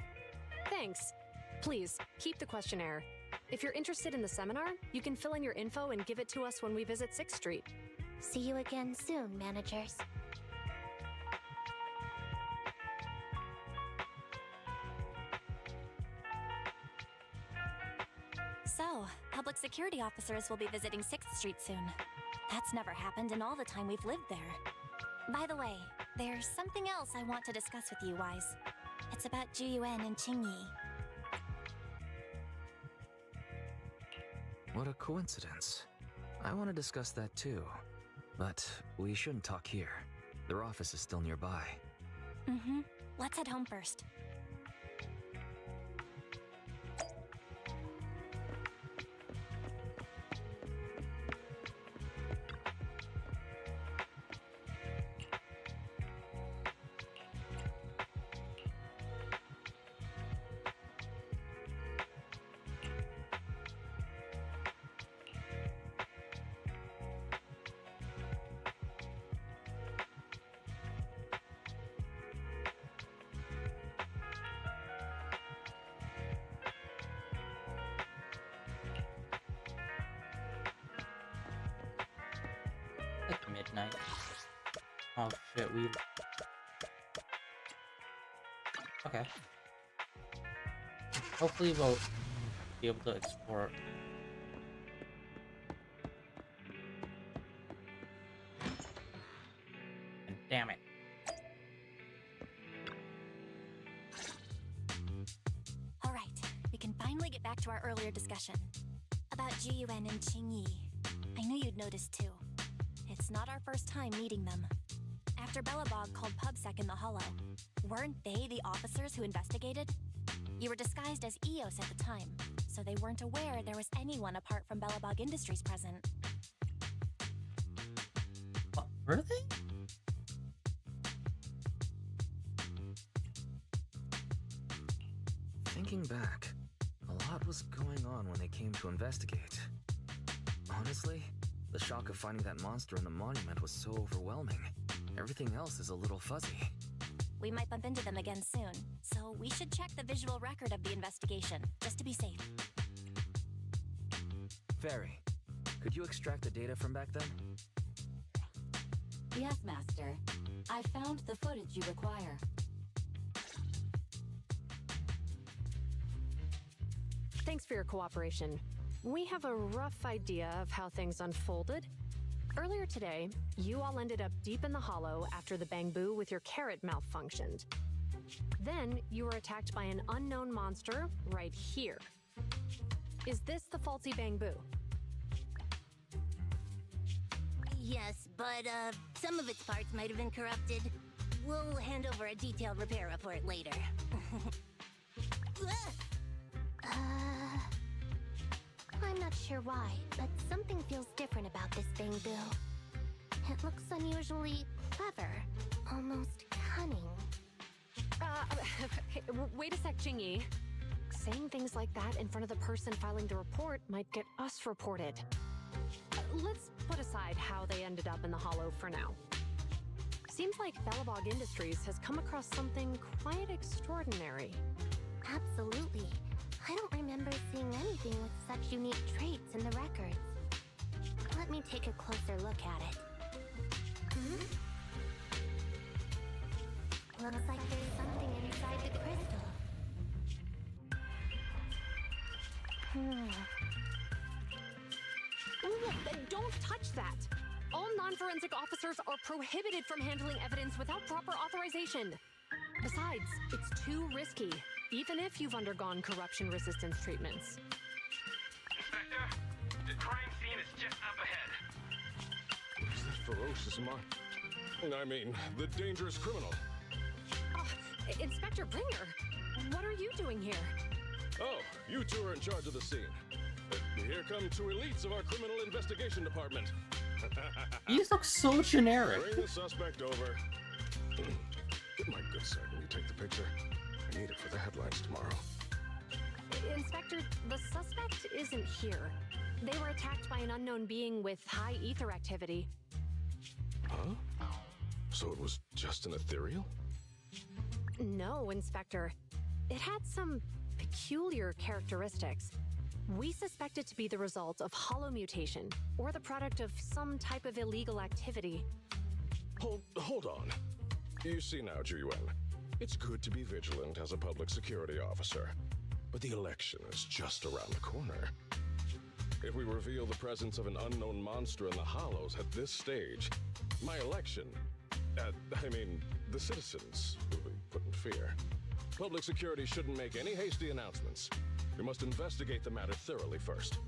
Thanks. Please, keep the questionnaire. If you're interested in the seminar, you can fill in your info and give it to us when we visit 6th Street. See you again soon, managers. So, public security officers will be visiting 6th Street soon. That's never happened in all the time we've lived there. By the way, there's something else I want to discuss with you, Wise. It's about Juyuan and Qingyi. What a coincidence. I want to discuss that too. But we shouldn't talk here. Their office is still nearby. Mm-hmm. Let's head home first. Like midnight. Oh shit, we... Okay. Hopefully we'll be able to explore... And damn it. Alright, we can finally get back to our earlier discussion. About Juyuan and Qingyi. I knew you'd noticed too. It's not our first time meeting them. After Bellabog called PubSec in the Hollow, weren't they the officers who investigated? You were disguised as EOS at the time, so they weren't aware there was anyone apart from Bellabog Industries present. What, were they? Thinking back, a lot was going on when they came to investigate. Honestly, the shock of finding that monster in the monument was so overwhelming. Everything else is a little fuzzy. We might bump into them again soon, so we should check the visual record of the investigation, just to be safe. Fairy, could you extract the data from back then? Yes, Master. I found the footage you require. Thanks for your cooperation. We have a rough idea of how things unfolded. Earlier today, you all ended up deep in the hollow after the Bangboo with your carrot malfunctioned. Then, you were attacked by an unknown monster right here. Is this the faulty Bangboo? Yes, but some of its parts might have been corrupted. We'll hand over a detailed repair report later. I'm not sure why, but something feels different about this Bangboo. It looks unusually clever, almost cunning. Wait a sec, Jingyi. Saying things like that in front of the person filing the report might get us reported. Let's put aside how they ended up in the hollow for now. Seems like Belle Industries has come across something quite extraordinary. Absolutely. I don't remember seeing anything with such unique traits in the records. Let me take a closer look at it. Looks like there's something inside the crystal. Don't touch that! All non-forensic officers are prohibited from handling evidence without proper authorization. Besides, it's too risky, even if you've undergone corruption resistance treatments. Inspector, the crime scene is just up ahead. Who's that ferocious I mean, the dangerous criminal. Inspector Bringer, what are you doing here? Oh, you two are in charge of the scene. Here come two elites of our criminal investigation department. These look so generic. Bring the suspect over. Get my good side when you take the picture. I need it for the headlines tomorrow. Inspector, the suspect isn't here. They were attacked by an unknown being with high ether activity. Huh? So it was just an ethereal? No, Inspector. It had some peculiar characteristics. We suspect it to be the result of hollow mutation, or the product of some type of illegal activity. Hold on. You see now, Juyuan, it's good to be vigilant as a public security officer, but the election is just around the corner. If we reveal the presence of an unknown monster in the hollows at this stage, my election, the citizens will be put in fear. Public security shouldn't make any hasty announcements. We must investigate the matter thoroughly first.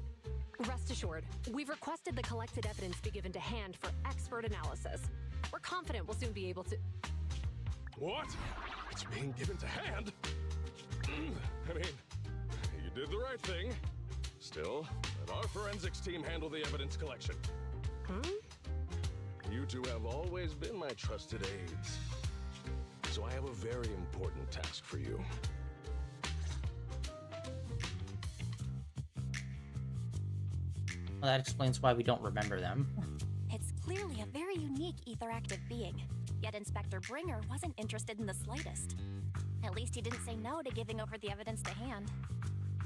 Rest assured, we've requested the collected evidence be given to hand for expert analysis. We're confident we'll soon be able to... What? It's being given to hand? You did the right thing. Still, let our forensics team handle the evidence collection. You two have always been my trusted aides. So I have a very important task for you. Well, that explains why we don't remember them. It's clearly a very unique etheractive being, yet Inspector Bringer wasn't interested in the slightest. At least he didn't say no to giving over the evidence to hand.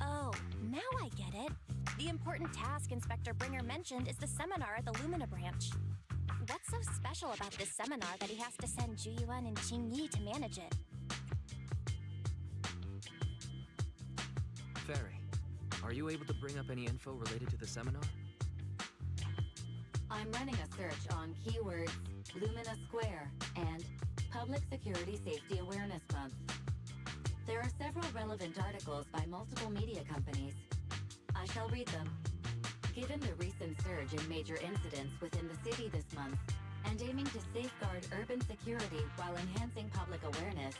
Oh, now I get it. The important task Inspector Bringer mentioned is the seminar at the Lumina branch. What's so special about this seminar that he has to send Juyuan and Jingyi to manage it? Fairy, are you able to bring up any info related to the seminar? I'm running a search on keywords Lumina Square and Public Security Safety Awareness Month. There are several relevant articles by multiple media companies. I shall read them. Given the recent surge in major incidents within the city this month, and aiming to safeguard urban security while enhancing public awareness,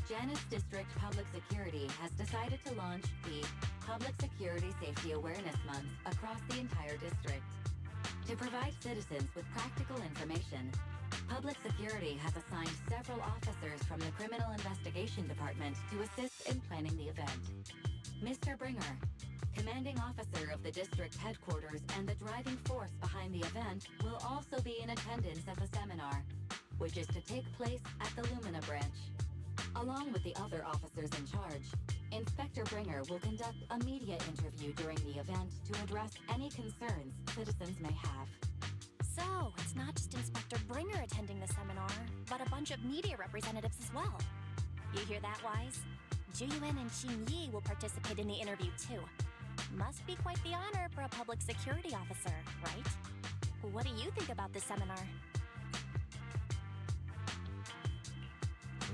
Janus District Public Security has decided to launch the Public Security Safety Awareness Month across the entire district. To provide citizens with practical information, Public Security has assigned several officers from the Criminal Investigation Department to assist in planning the event. Mr. Bringer, commanding officer of the district headquarters and the driving force behind the event, will also be in attendance at the seminar, which is to take place at the Lumina branch. Along with the other officers in charge, Inspector Bringer will conduct a media interview during the event to address any concerns citizens may have. So, it's not just Inspector Bringer attending the seminar, but a bunch of media representatives as well. You hear that, Wise? Juyuan and Jingyi will participate in the interview too. Must be quite the honor for a public security officer, right? What do you think about this seminar?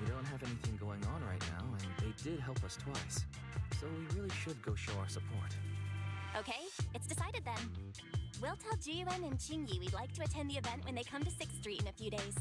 We don't have anything going on right now, and they did help us twice. So we really should go show our support. Okay, it's decided then. We'll tell Juyuan and Qingyi we'd like to attend the event when they come to 6th Street in a few days.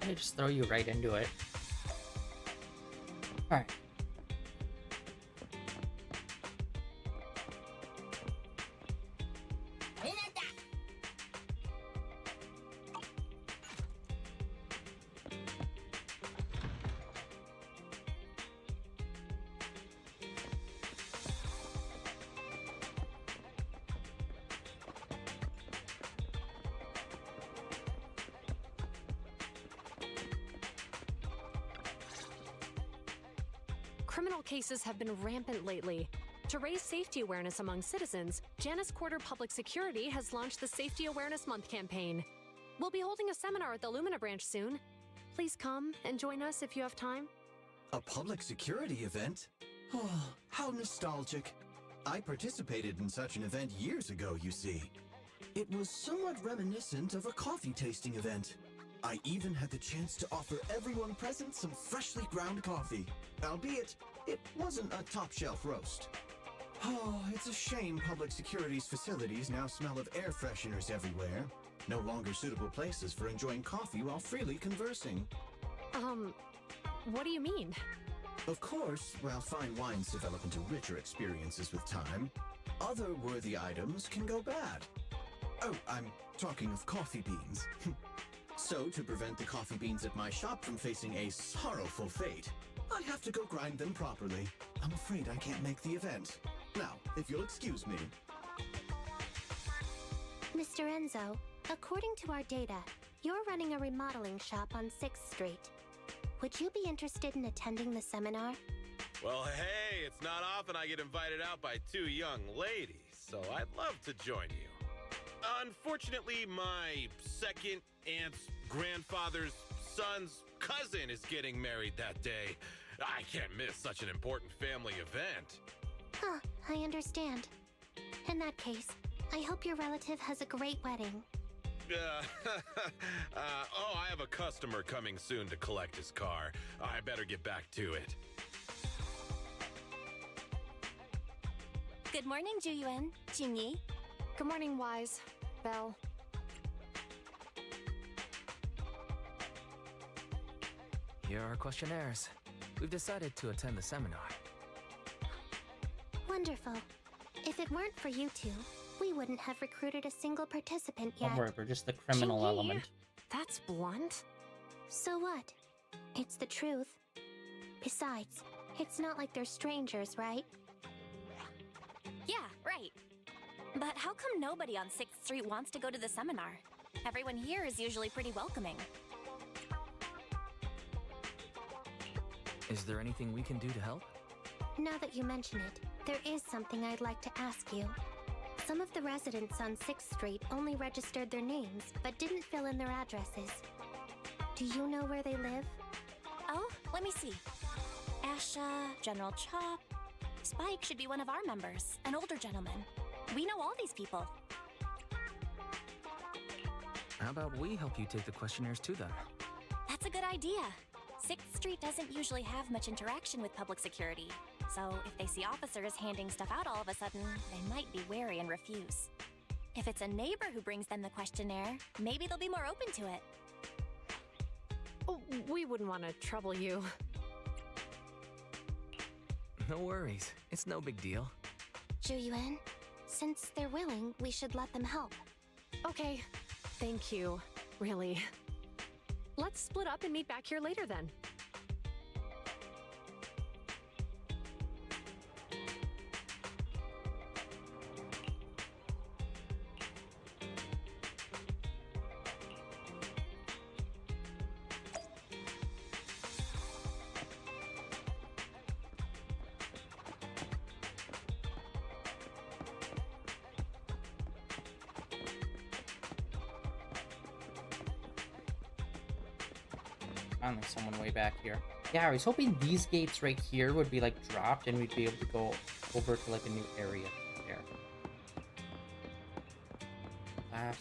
I just throw you right into it. Alright. Criminal cases have been rampant lately. To raise safety awareness among citizens, Janus Quarter Public Security has launched the Safety Awareness Month campaign. We'll be holding a seminar at the Lumina branch soon. Please come and join us if you have time. A public security event? Oh, how nostalgic. I participated in such an event years ago, you see. It was somewhat reminiscent of a coffee tasting event. I even had the chance to offer everyone present some freshly ground coffee, albeit it wasn't a top-shelf roast. Oh, it's a shame public security's facilities now smell of air fresheners everywhere. No longer suitable places for enjoying coffee while freely conversing. What do you mean? Of course, while fine wines develop into richer experiences with time, other worthy items can go bad. Oh, I'm talking of coffee beans. So, to prevent the coffee beans at my shop from facing a sorrowful fate, I have to go grind them properly. I'm afraid I can't make the event. Now, if you'll excuse me. Mr. Enzo, according to our data, you're running a remodeling shop on 6th Street. Would you be interested in attending the seminar? Well, hey, it's not often I get invited out by two young ladies, so I'd love to join you. Unfortunately, my second aunt's grandfather's son's cousin is getting married that day. I can't miss such an important family event. Huh, I understand. In that case, I hope your relative has a great wedding. Oh, I have a customer coming soon to collect his car. I better get back to it. Good morning, Juyuan, Qingyi. Good morning, Wise. Belle. Here are our questionnaires. We've decided to attend the seminar. Wonderful. If it weren't for you two, we wouldn't have recruited a single participant yet. Don't worry, we're just the criminal Qingyi, element. That's blunt. So what? It's the truth. Besides, it's not like they're strangers, right? Yeah, right. But how come nobody on 6th Street wants to go to the seminar? Everyone here is usually pretty welcoming. Is there anything we can do to help? Now that you mention it, there is something I'd like to ask you. Some of the residents on 6th Street only registered their names, but didn't fill in their addresses. Do you know where they live? Oh, let me see. Asha, General Chop. Spike should be one of our members, an older gentleman. We know all these people. How about we help you take the questionnaires to them? That's a good idea. 6th Street doesn't usually have much interaction with public security, so if they see officers handing stuff out all of a sudden, they might be wary and refuse. If it's a neighbor who brings them the questionnaire, maybe they'll be more open to it. Oh, we wouldn't want to trouble you. No worries. It's no big deal. Zhu since they're willing, we should let them help. Okay, thank you. Really. Let's split up and meet back here later then. Finally, someone way back here. Yeah, I was hoping these gates right here would be like dropped and we'd be able to go over to like a new area there. Last.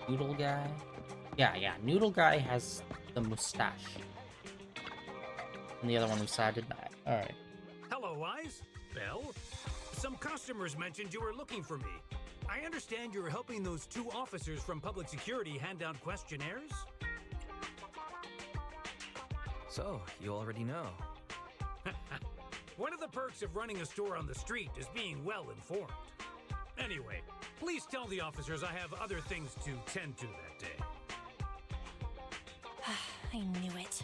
Noodle guy. Yeah. Noodle guy has the mustache. And the other one we saw did not. All right. Hello, Wise. Belle? Some customers mentioned you were looking for me. I understand you're helping those 2 officers from public security hand out questionnaires? So, you already know. One of the perks of running a store on the street is being well informed. Anyway, please tell the officers I have other things to tend to that day. I knew it.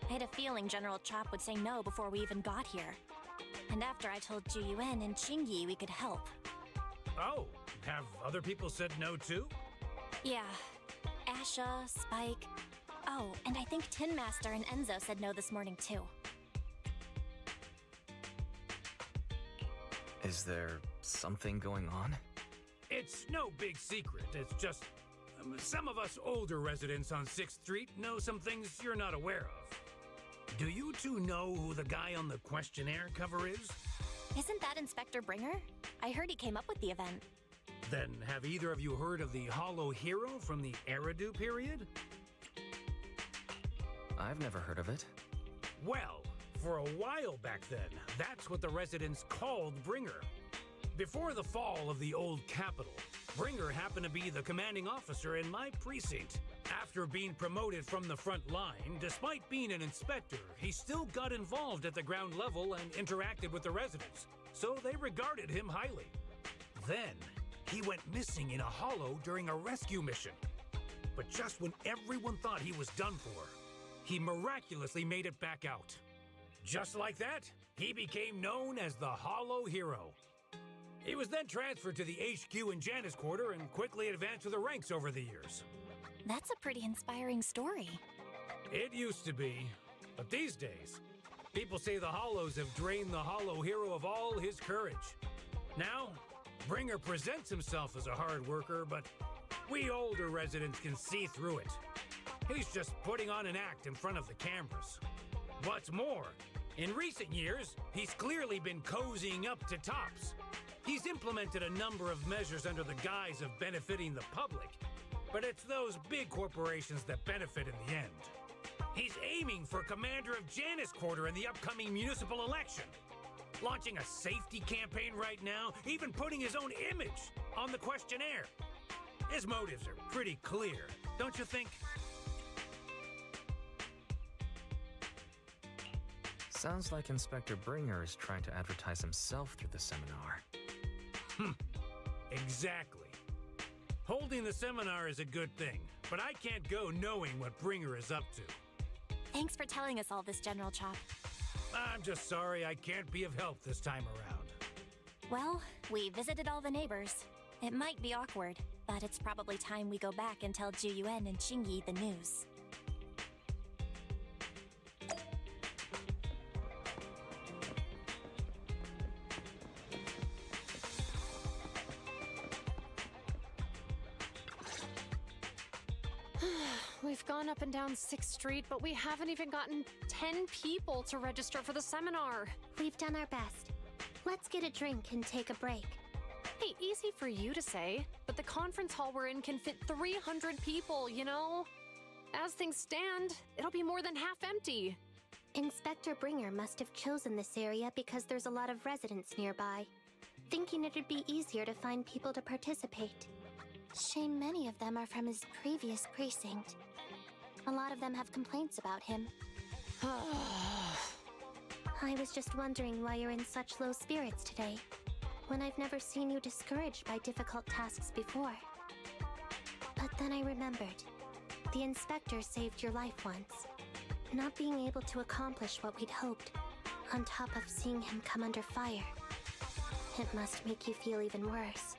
I had a feeling General Chop would say no before we even got here. And after I told Ju Yuen and Chingy we could help. Oh, have other people said no too? Yeah. Asha, Spike. Oh, and I think Tin Master and Enzo said no this morning too. Is there something going on? It's no big secret. It's just some of us older residents on 6th Street know some things you're not aware of. Do you 2 know who the guy on the questionnaire cover is? Isn't that Inspector Bringer? I heard he came up with the event. Then have either of you heard of the Hollow Hero from the Eridu period? I've never heard of it. Well, for a while back then, that's what the residents called Bringer. Before the fall of the old capital, Bringer happened to be the commanding officer in my precinct. After being promoted from the front line, despite being an inspector, he still got involved at the ground level and interacted with the residents, so they regarded him highly. Then, he went missing in a hollow during a rescue mission. But just when everyone thought he was done for, he miraculously made it back out. Just like that, he became known as the Hollow Hero. He was then transferred to the HQ in Janus Quarter and quickly advanced to the ranks over the years. That's a pretty inspiring story. It used to be, but these days, people say the Hollows have drained the Hollow Hero of all his courage. Now, Bringer presents himself as a hard worker, but we older residents can see through it. He's just putting on an act in front of the cameras. What's more, in recent years, he's clearly been cozying up to Tops. He's implemented a number of measures under the guise of benefiting the public, but it's those big corporations that benefit in the end. He's aiming for commander of Janus Quarter in the upcoming municipal election, launching a safety campaign right now, even putting his own image on the questionnaire. His motives are pretty clear, don't you think? Sounds like Inspector Bringer is trying to advertise himself through the seminar. Exactly. Holding the seminar is a good thing, but I can't go knowing what Bringer is up to. Thanks for telling us all this, General Chop. I'm just sorry I can't be of help this time around. Well, we visited all the neighbors. It might be awkward, but it's probably time we go back and tell Ju Yuen and Chingy the news. We've gone up and down 6th Street, but we haven't even gotten 10 people to register for the seminar. We've done our best. Let's get a drink and take a break. Hey, easy for you to say, but the conference hall we're in can fit 300 people, you know? As things stand, it'll be more than half empty. Inspector Bringer must have chosen this area because there's a lot of residents nearby, thinking it'd be easier to find people to participate. Shame many of them are from his previous precinct. A lot of them have complaints about him. I was just wondering why you're in such low spirits today, when I've never seen you discouraged by difficult tasks before. But then I remembered. The inspector saved your life once. Not being able to accomplish what we'd hoped, on top of seeing him come under fire. It must make you feel even worse.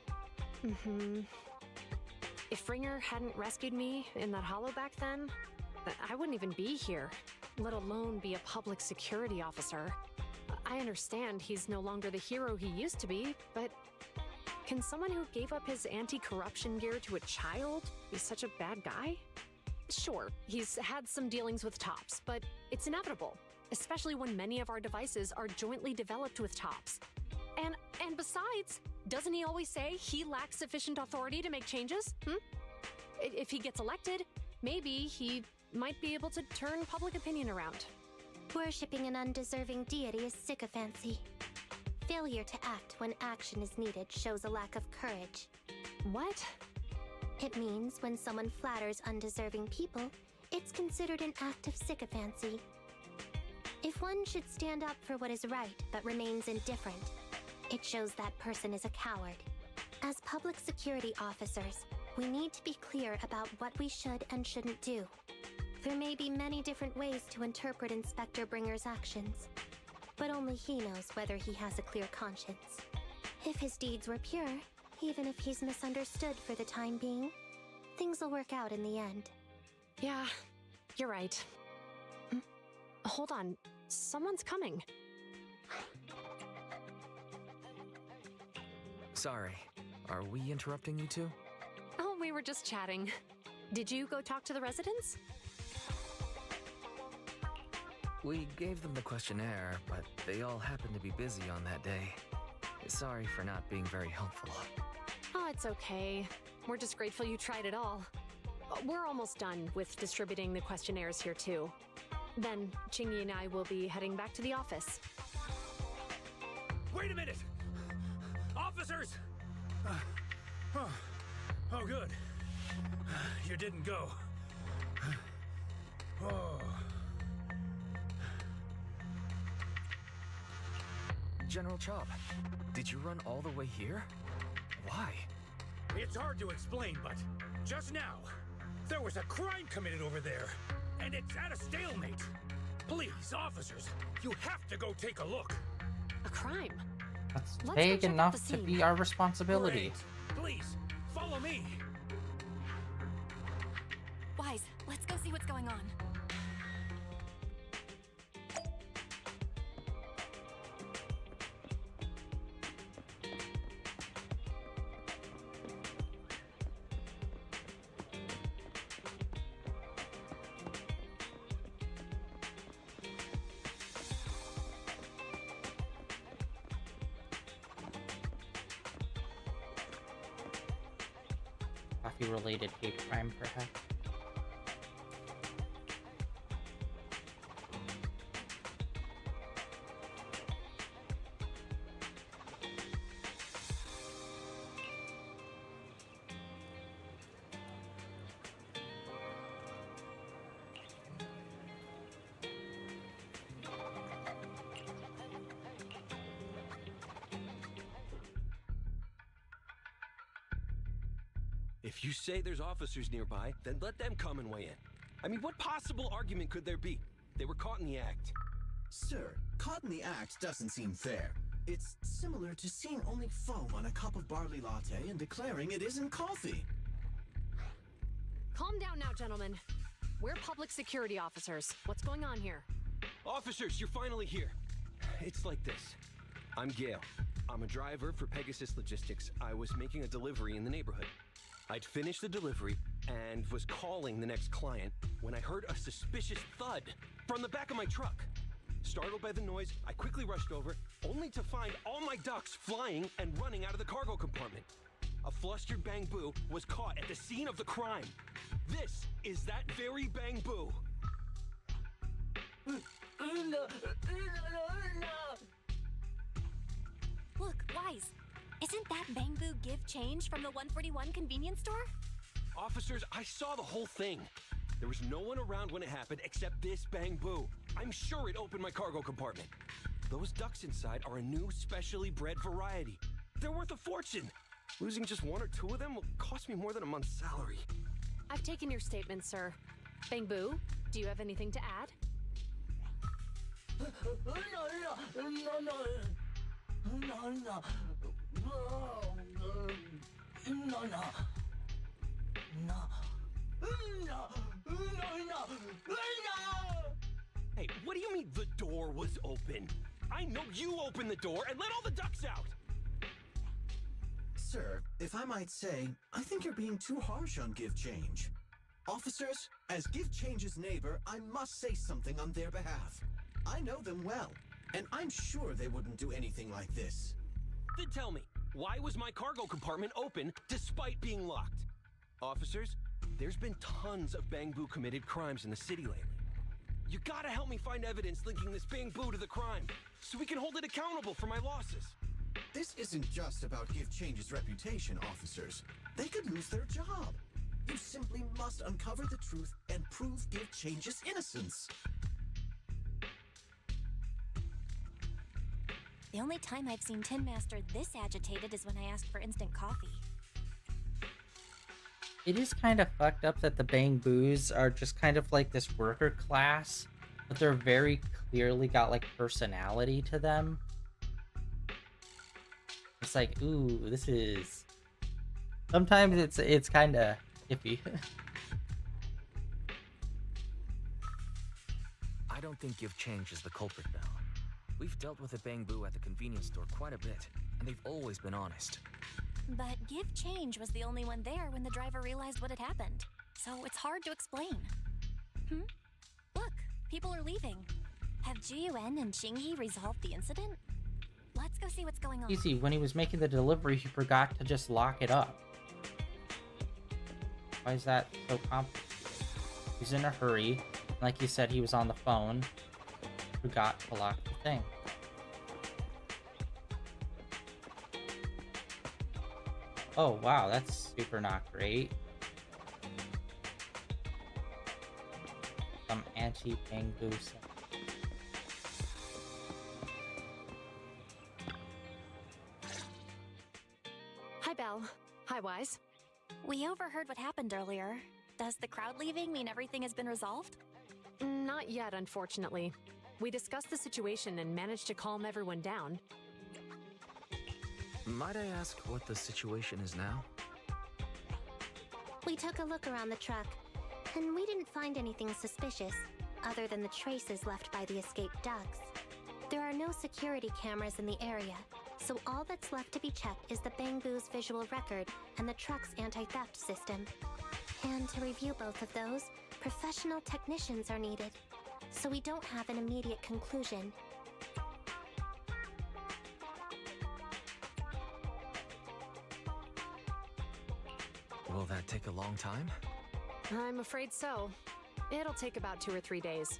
If Bringer hadn't rescued me in that hollow back then, I wouldn't even be here, let alone be a public security officer. I understand he's no longer the hero he used to be, but can someone who gave up his anti-corruption gear to a child be such a bad guy? Sure, he's had some dealings with Tops, but it's inevitable, especially when many of our devices are jointly developed with Tops. And besides, doesn't he always say he lacks sufficient authority to make changes? If he gets elected, maybe he might be able to turn public opinion around. Worshipping an undeserving deity is sycophancy. Failure to act when action is needed shows a lack of courage. What? It means when someone flatters undeserving people, it's considered an act of sycophancy. If one should stand up for what is right but remains indifferent, it shows that person is a coward. As public security officers, we need to be clear about what we should and shouldn't do. There may be many different ways to interpret Inspector Bringer's actions, but only he knows whether he has a clear conscience. If his deeds were pure, even if he's misunderstood for the time being, things will work out in the end. Yeah, you're right. Hold on, someone's coming. Sorry, are we interrupting you two? Oh, we were just chatting. Did you go talk to the residents? We gave them the questionnaire, but they all happened to be busy on that day. Sorry for not being very helpful. Oh, it's okay. We're just grateful you tried it all. We're almost done with distributing the questionnaires here too. Then Chingy and I will be heading back to the office. Wait a minute! Officers! Oh, good. You didn't go. Oh. General Chop, did you run all the way here? Why? It's hard to explain, but just now, there was a crime committed over there, and it's at a stalemate. Please, officers, you have to go take a look. A crime? That's Let's go vague check out enough the to scene. be our responsibility. Great. Please, follow me. Wise, let's go see what's going on. Coffee-related hate crime, perhaps? If you say there's officers nearby, then let them come and weigh in. I mean, what possible argument could there be? They were caught in the act. Sir, caught in the act doesn't seem fair. It's similar to seeing only foam on a cup of barley latte and declaring it isn't coffee. Calm down now, gentlemen. We're public security officers. What's going on here? Officers, you're finally here. It's like this. I'm Gale. I'm a driver for Pegasus Logistics. I was making a delivery in the neighborhood. I'd finished the delivery and was calling the next client when I heard a suspicious thud from the back of my truck. Startled by the noise, I quickly rushed over, only to find all my ducks flying and running out of the cargo compartment. A flustered Bangboo was caught at the scene of the crime. This is that very Bangboo. Look, Wise. Isn't that Bangboo give change from the 141 convenience store? Officers, I saw the whole thing. There was no one around when it happened except this Bangboo. I'm sure it opened my cargo compartment. Those ducks inside are a new specially bred variety. They're worth a fortune. Losing just one or two of them will cost me more than a month's salary. I've taken your statement, sir. Bangboo, do you have anything to add? Hey, what do you mean the door was open? I know you opened the door and let all the ducks out! Sir, if I might say, I think you're being too harsh on Give Change. Officers, as Give Change's neighbor, I must say something on their behalf. I know them well, and I'm sure they wouldn't do anything like this. Then tell me, why was my cargo compartment open despite being locked? Officers, There's been tons of Bangboo committed crimes in the city lately. You gotta help me find evidence linking this Bangboo to the crime, so we can hold it accountable for my losses. This isn't just about Give Change's reputation, officers. They could lose their job. You simply must uncover the truth and prove Give Change's innocence. The only time I've seen Tin Master this agitated is when I asked for instant coffee. It is kind of fucked up that the Bangboos are just kind of like this worker class, but they're very clearly got like personality to them. It's like, ooh, this is... Sometimes it's kind of iffy. I don't think Give Change is the culprit, Belle. We've dealt with a Bangboo at the convenience store quite a bit, and they've always been honest. But Give Change was the only one there when the driver realized what had happened. So it's hard to explain. Look, people are leaving. Have Jiyuan and Qingyi resolved the incident? Let's go see what's going on. Easy, when he was making the delivery, he forgot to just lock it up. Why is that so complicated? He's in a hurry. Like he said, he was on the phone. Forgot to lock the thing. Oh, wow, that's super not great. Some anti-Bangboo. Hi, Belle. Hi, Wise. We overheard what happened earlier. Does the crowd leaving mean everything has been resolved? Not yet, unfortunately. We discussed the situation and managed to calm everyone down. Might I ask what the situation is now? We took a look around the truck, and we didn't find anything suspicious, other than the traces left by the escaped ducks. There are no security cameras in the area, so all that's left to be checked is the Bangboo's visual record and the truck's anti-theft system. And to review both of those, professional technicians are needed, so we don't have an immediate conclusion. Will that take a long time? I'm afraid so. It'll take about 2 or 3 days.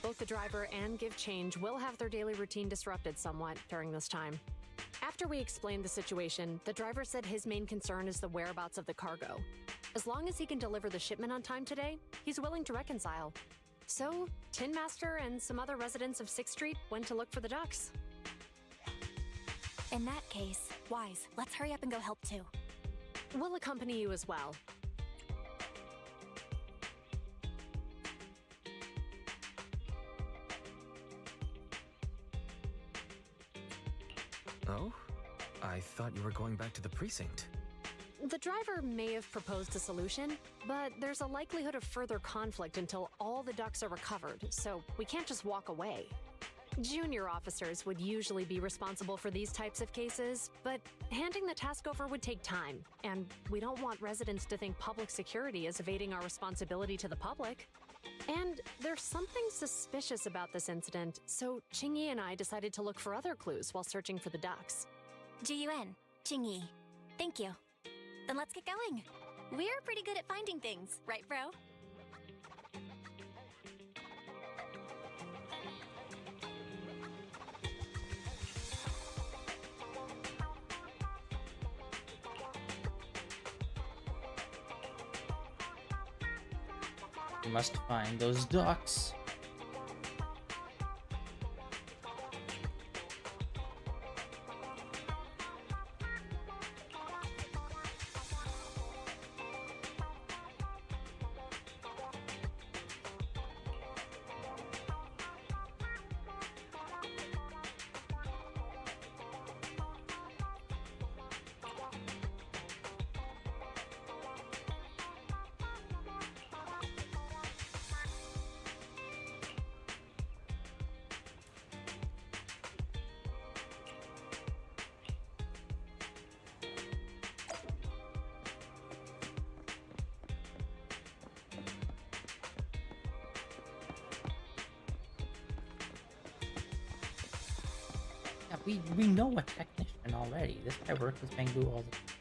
Both the driver and Give Change will have their daily routine disrupted somewhat during this time. After we explained the situation, the driver said his main concern is the whereabouts of the cargo. As long as he can deliver the shipment on time today, he's willing to reconcile. So, Tin Master and some other residents of 6th Street went to look for the ducks. In that case, Wise, let's hurry up and go help too. We'll accompany you as well. Oh? I thought you were going back to the precinct. The driver may have proposed a solution, but there's a likelihood of further conflict until all the ducks are recovered, so we can't just walk away. Junior officers would usually be responsible for these types of cases, but handing the task over would take time, and we don't want residents to think public security is evading our responsibility to the public. And there's something suspicious about this incident, so Qingyi and I decided to look for other clues while searching for the ducks. Jiyuan, Qingyi, thank you. Then let's get going. We're pretty good at finding things, right, bro? We must find those ducks. Yeah, we know a technician already. This guy worked with Bangboo all the time.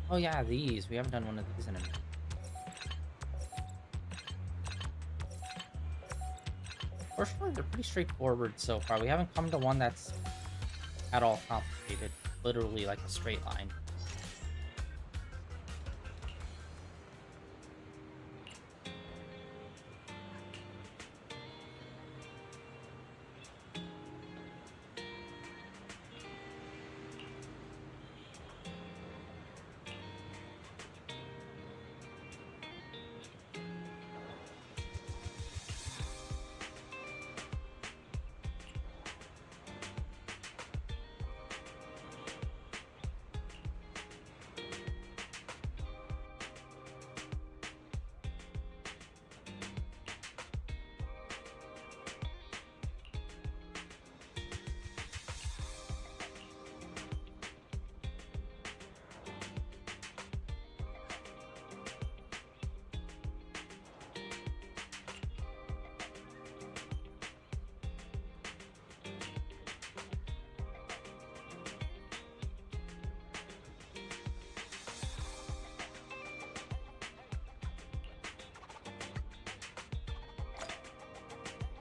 Oh yeah, these. We haven't done one of these in a minute. For sure, they're pretty straightforward so far. We haven't come to one that's at all complicated. Literally like a straight line.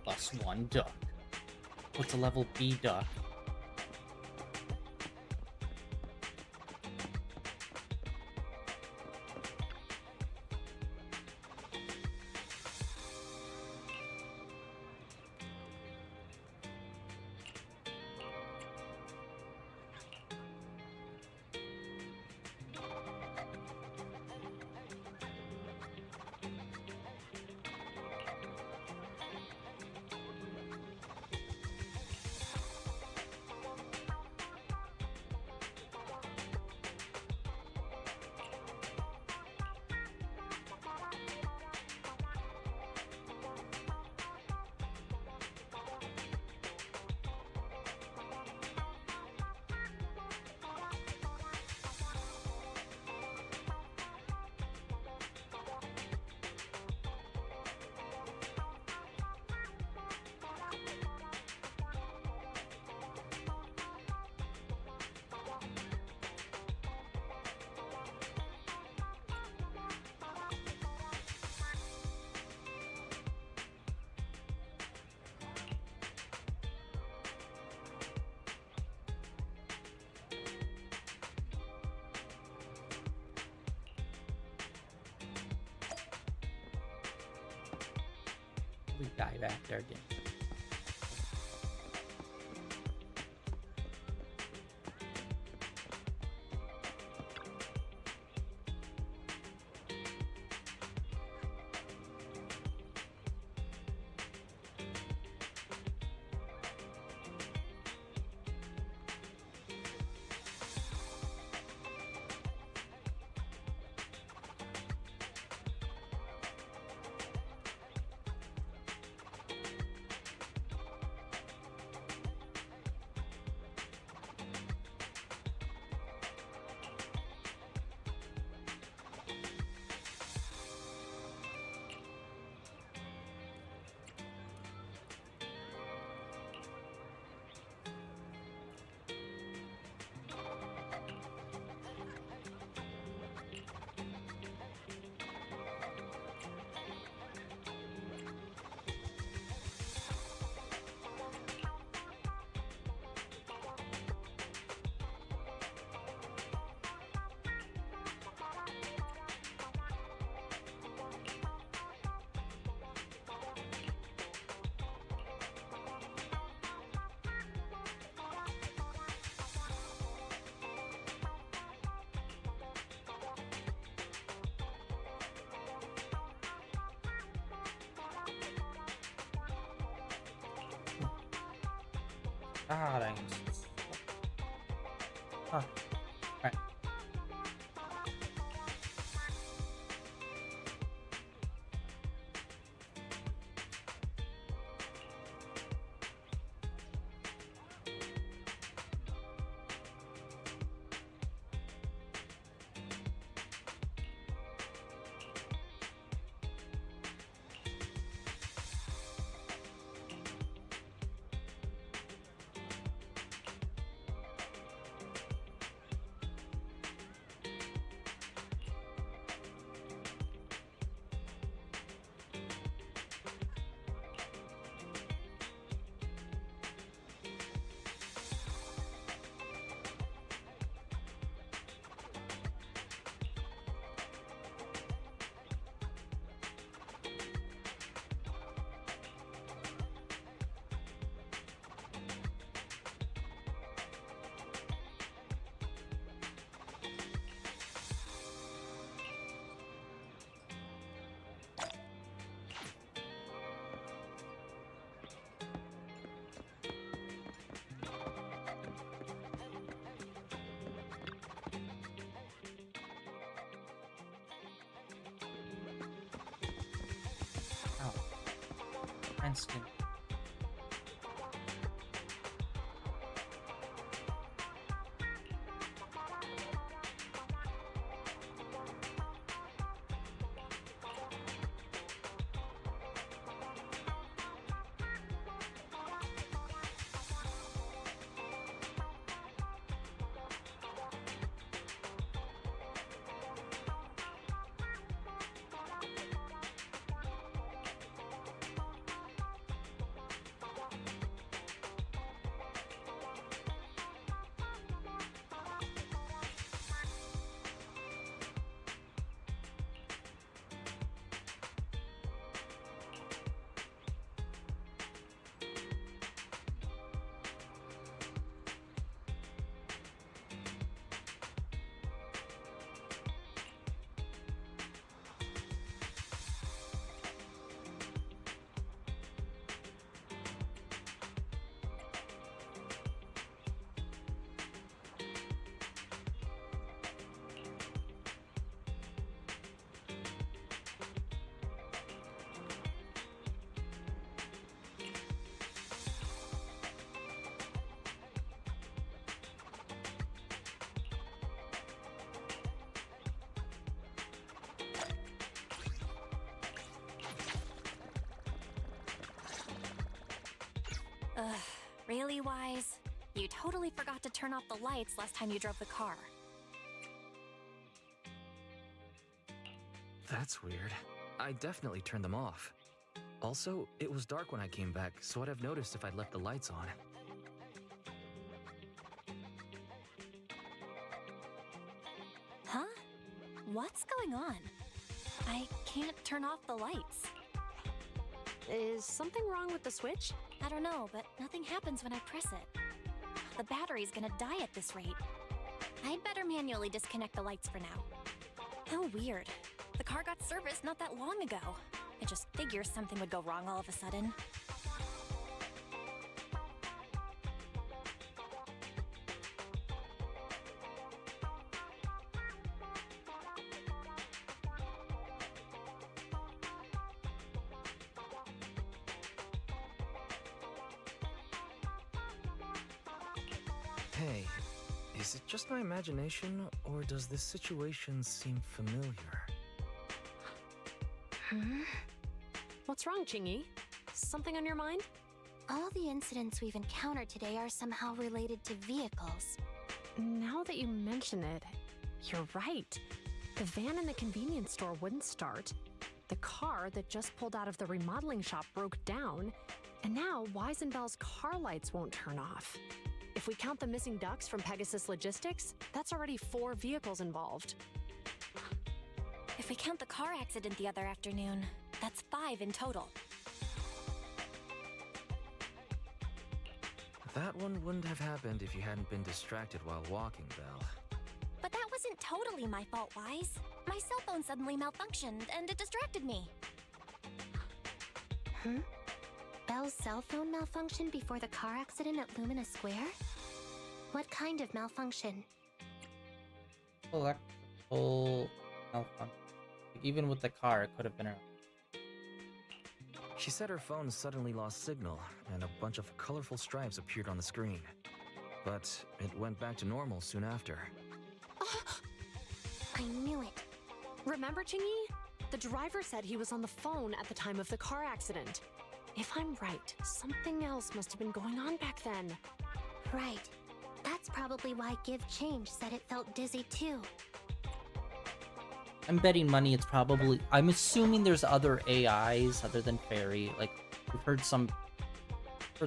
+1 duck. What's a level B duck? We die back there again. Ah, dang. Huh. Alright. Princeton. Ugh, really, Wise? You totally forgot to turn off the lights last time you drove the car. That's weird. I definitely turned them off. Also, it was dark when I came back, so I'd have noticed if I'd left the lights on. Huh? What's going on? I can't turn off the lights. Is something wrong with the switch? I don't know, but nothing happens when I press it. The battery's gonna die at this rate. I'd better manually disconnect the lights for now. How weird. The car got serviced not that long ago. I just figured something would go wrong all of a sudden. Hey, is it just my imagination, or does this situation seem familiar? What's wrong, Chingy? Something on your mind? All the incidents we've encountered today are somehow related to vehicles. Now that you mention it, you're right. The van in the convenience store wouldn't start. The car that just pulled out of the remodeling shop broke down. And now Wise and Belle's car lights won't turn off. If we count the missing ducks from Pegasus Logistics, that's already 4 vehicles involved. If we count the car accident the other afternoon, that's 5 in total. That one wouldn't have happened if you hadn't been distracted while walking, Belle. But that wasn't totally my fault, Wise. My cell phone suddenly malfunctioned, and it distracted me. Belle's cell phone malfunctioned before the car accident at Lumina Square? What kind of malfunction? Electrical malfunction. Even with the car, it could have been a... She said her phone suddenly lost signal, and a bunch of colorful stripes appeared on the screen. But it went back to normal soon after. I knew it. Remember, Chingy? The driver said he was on the phone at the time of the car accident. If I'm right, something else must have been going on back then. Right. That's probably why Give Change said it felt dizzy too. I'm betting money it's probably... I'm assuming there's other AIs other than Fairy. Like, we've heard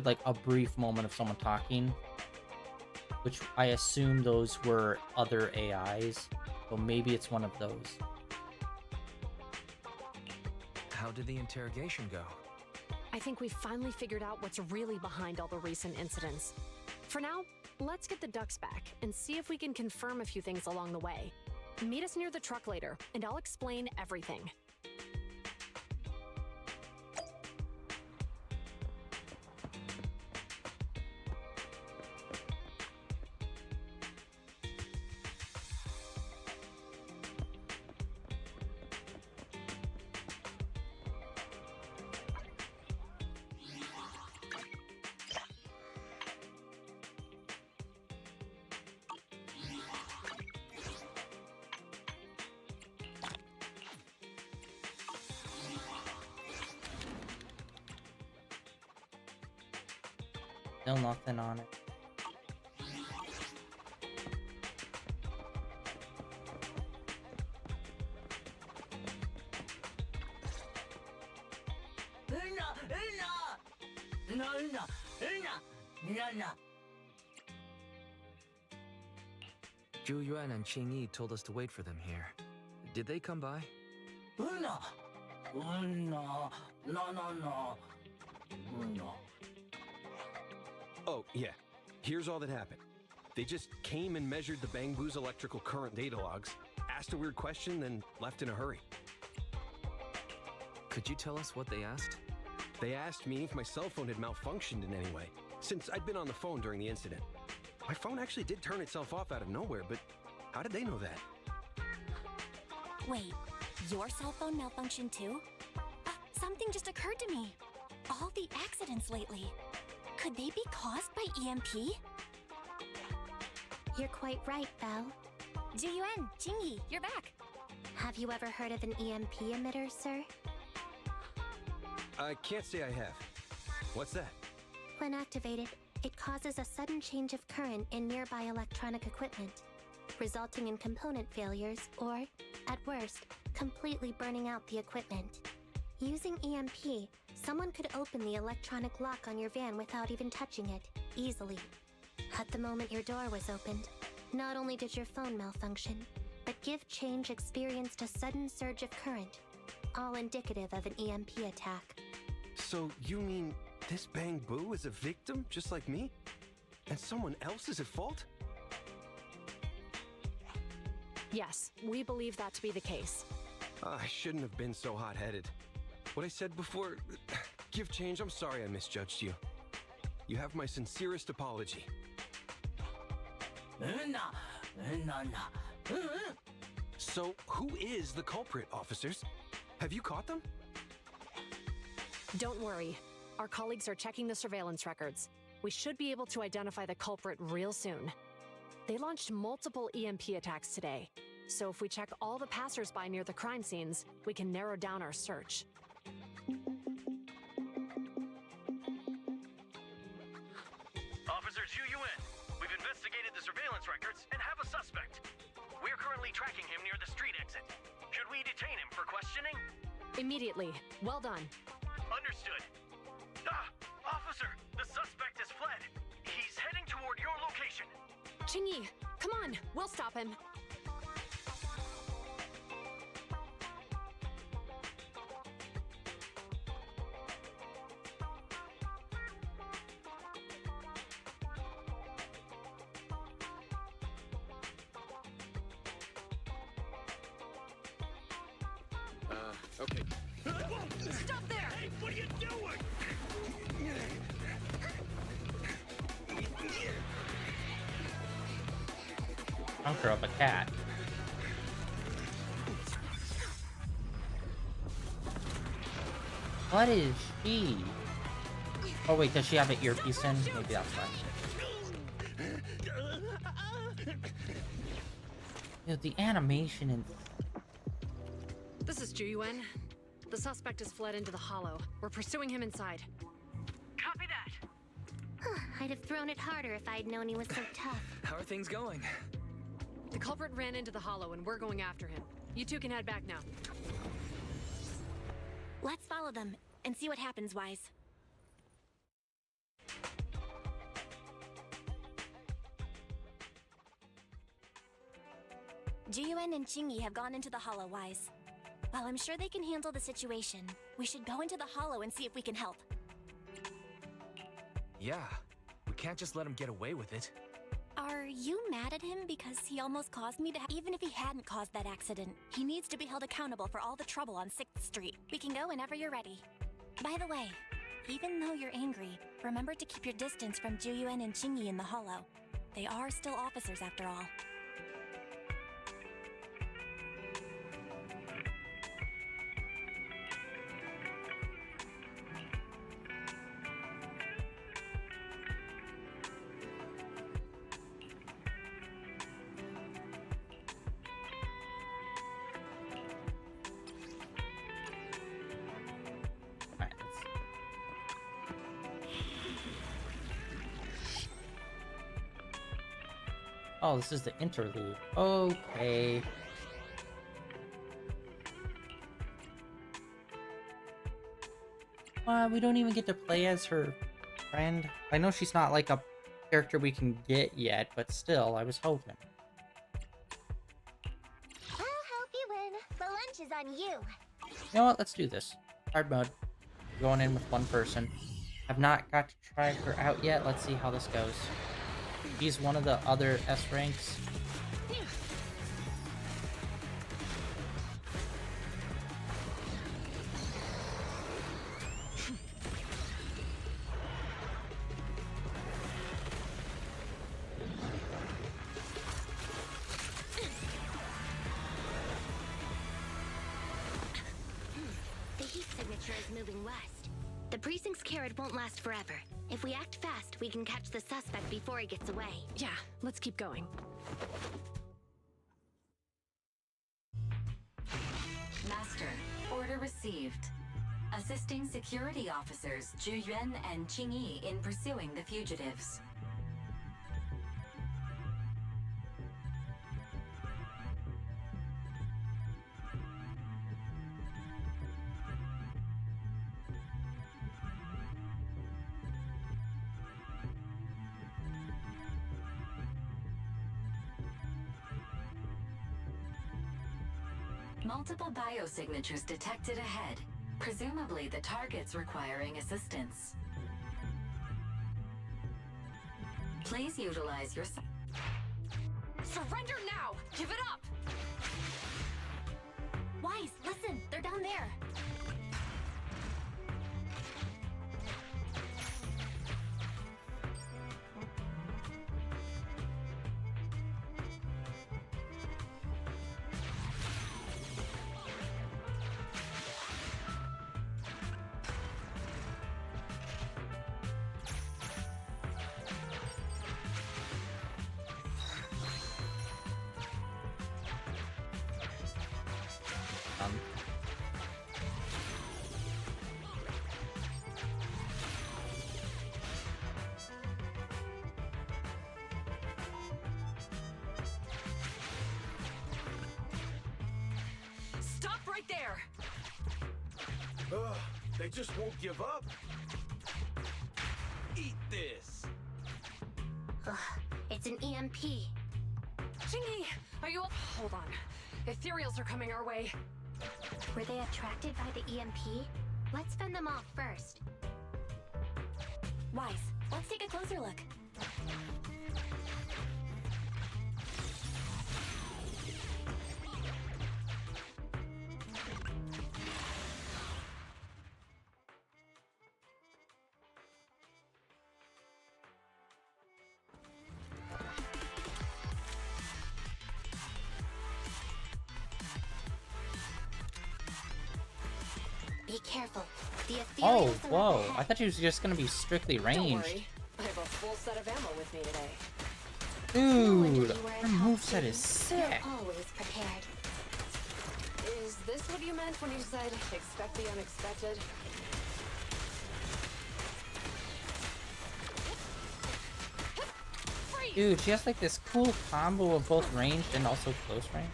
like a brief moment of someone talking, which I assume those were other AIs. So maybe it's one of those. How did the interrogation go? I think we finally figured out what's really behind all the recent incidents. For now, let's get the ducks back and see if we can confirm a few things along the way. Meet us near the truck later, and I'll explain everything. Still nothing on it. Zhu Yuan and Qing Yi told us to wait for them here. Did they come by? No. Oh, yeah. Here's all that happened. They just came and measured the Bangboos electrical current data logs, asked a weird question, then left in a hurry. Could you tell us what they asked? They asked me if my cell phone had malfunctioned in any way, since I'd been on the phone during the incident. My phone actually did turn itself off out of nowhere, but how did they know that? Wait, your cell phone malfunctioned too? Something just occurred to me. All the accidents lately, could they be caused by EMP? You're quite right, Belle. Zhu Yuan, Qing Yi, you're back. Have you ever heard of an EMP emitter, sir? I can't say I have. What's that? When activated, it causes a sudden change of current in nearby electronic equipment, resulting in component failures or, at worst, completely burning out the equipment. Using EMP, someone could open the electronic lock on your van without even touching it, easily. At the moment your door was opened, not only did your phone malfunction, but Give Change experienced a sudden surge of current, all indicative of an EMP attack. So you mean this Bangboo is a victim just like me? And someone else is at fault? Yes, we believe that to be the case. I shouldn't have been so hot-headed. What I said before... Give Change, I'm sorry I misjudged you. You have my sincerest apology. So, who is the culprit, officers? Have you caught them? Don't worry. Our colleagues are checking the surveillance records. We should be able to identify the culprit real soon. They launched multiple EMP attacks today, so if we check all the passers-by near the crime scenes, we can narrow down our search. Officer Zhu Yuan, we've investigated the surveillance records and have a suspect. We're currently tracking him near the street exit. Should we detain him for questioning? Immediately. Well done. Understood. Officer, the suspect has fled. He's heading toward your location. Qing Yi, come on, we'll stop him. Okay. Stop there! Hey, what are you doing? Hunker up a cat. What is she? Oh wait, does she have an earpiece in? Maybe that's why. Dude, the animation in... This is Zhu Yuan. The suspect has fled into the hollow. We're pursuing him inside. Copy that. I'd have thrown it harder if I'd known he was so tough. How are things going? The culprit ran into the hollow and we're going after him. You two can head back now. Let's follow them and see what happens, Wise. Zhu Yuan and Qing Yi have gone into the hollow, Wise. While I'm sure they can handle the situation, we should go into the hollow and see if we can help. Yeah, we can't just let him get away with it. Are you mad at him because he almost caused me to even if he hadn't caused that accident, he needs to be held accountable for all the trouble on 6th Street. We can go whenever you're ready. By the way, even though you're angry, remember to keep your distance from Zhu Yuan and Qing Yi in the hollow. They are still officers after all. Oh, this is the interlude. Okay. We don't even get to play as her friend. I know she's not like a character we can get yet, but still, I was hoping. I'll help you win. The lunch is on you. You know what? Let's do this. Hard mode. Going in with one person. Have not got to try her out yet. Let's see how this goes. She's one of the other S ranks. The heat signature is moving west. The precinct's carrot won't last forever. If we act fast, we can catch the suspect before he gets away. Yeah, let's keep going. Master, order received. Assisting security officers Zhu Yuan and Qing Yi in pursuing the fugitives. Multiple biosignatures detected ahead. Presumably the target's requiring assistance. Please utilize your... Surrender now! Give it up! Wise, listen, they're down there. Stop right there! Ugh, they just won't give up. Eat this. Ugh, it's an EMP. Chingy, are you... Hold on. Ethereals are coming our way. Were they attracted by the EMP? Let's fend them off first. Wise, let's take a closer look. Be careful. The Oh, Ethereals are whoa. up I ahead. thought she was just gonna be strictly Don't ranged. worry. I have a full set of ammo with me today. Dude, her moveset is sick. You're always prepared. Is this what you meant when you said, expect the unexpected? Freeze! Dude, she has like this cool combo of both ranged and also close range.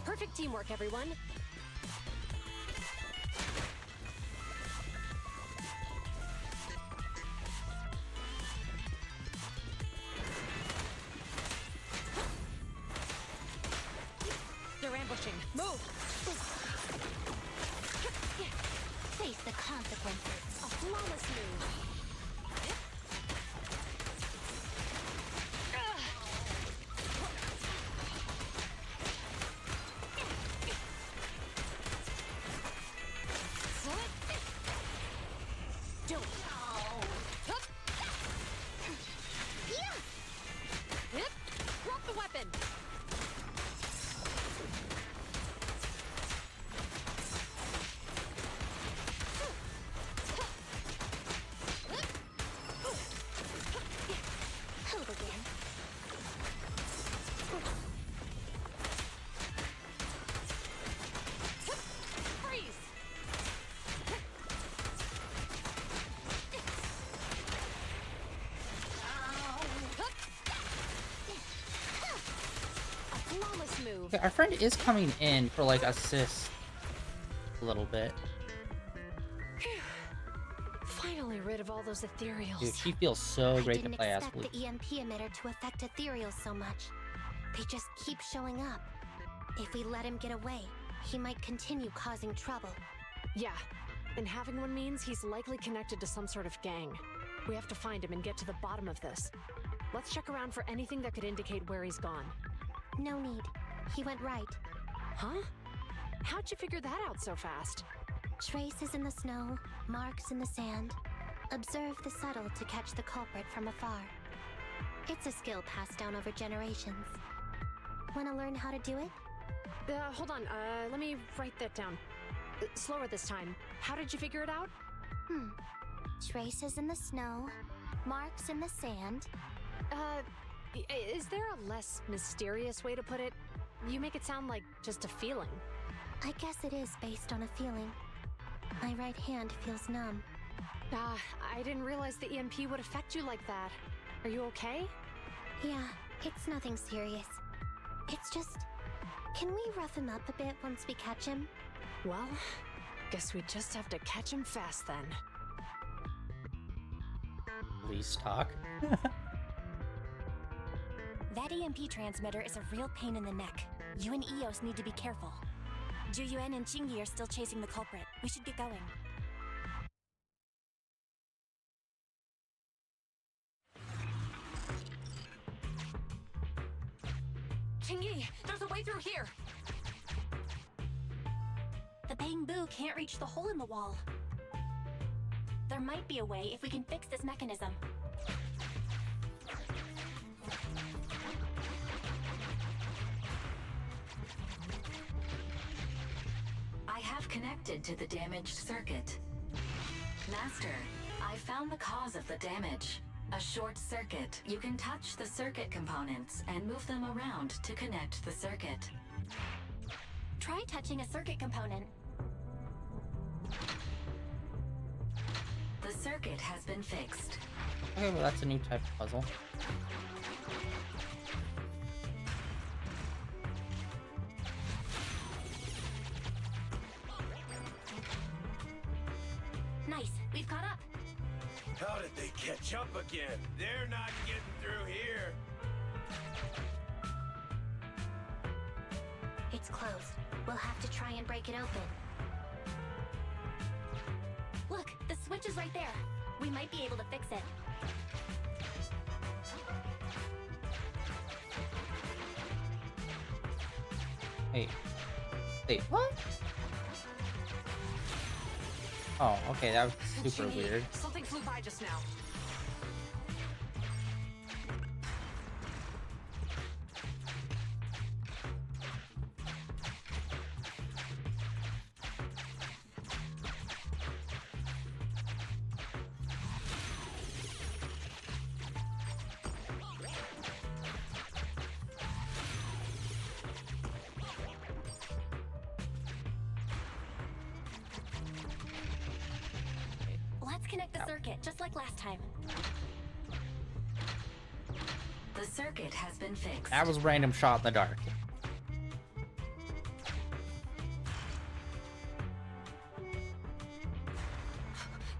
Perfect teamwork, everyone. They're ambushing. Move! Face the consequences. A flawless move. Do it. Hup. Hip. Drop the weapon. Okay, our friend is coming in for like assist a little bit. Finally rid of all those ethereals. Dude, she feels so great to play as. I didn't expect the EMP emitter to affect ethereals so much. They just keep showing up. If we let him get away, he might continue causing trouble. Yeah, and having one means he's likely connected to some sort of gang. We have to find him and get to the bottom of this. Let's check around for anything that could indicate where he's gone. No need. He went right. Huh? How'd you figure that out so fast? Traces in the snow, marks in the sand. Observe the subtle to catch the culprit from afar. It's a skill passed down over generations. Want to learn how to do it? Hold on, let me write that down. Slower this time. How did you figure it out? Traces in the snow, marks in the sand. Is there a less mysterious way to put it? You make it sound like just a feeling. I guess it is based on a feeling. My right hand feels numb. I didn't realize the EMP would affect you like that. Are you okay? Yeah, it's nothing serious. It's just... Can we rough him up a bit once we catch him? Well, guess we just have to catch him fast then. Please talk. That EMP transmitter is a real pain in the neck. You and Eos need to be careful. Juyuan and Chingy are still chasing the culprit. We should get going. Chingy, there's a way through here! The Bangboo can't reach the hole in the wall. There might be a way if we can fix this mechanism. I have connected to the damaged circuit. Master, I found the cause of the damage. A short circuit. You can touch the circuit components and move them around to connect the circuit. Try touching a circuit component. The circuit has been fixed. Okay, well that's a new type of puzzle. Nice, we've caught up. How did they catch up again? They're not getting through here. It's closed. We'll have to try and break it open. Look, the switch is right there. We might be able to fix it. Wait, what? Oh, okay, that was super Chingy, weird. Something flew by just now. Let's connect the circuit, just like last time. The circuit has been fixed. That was random shot in the dark.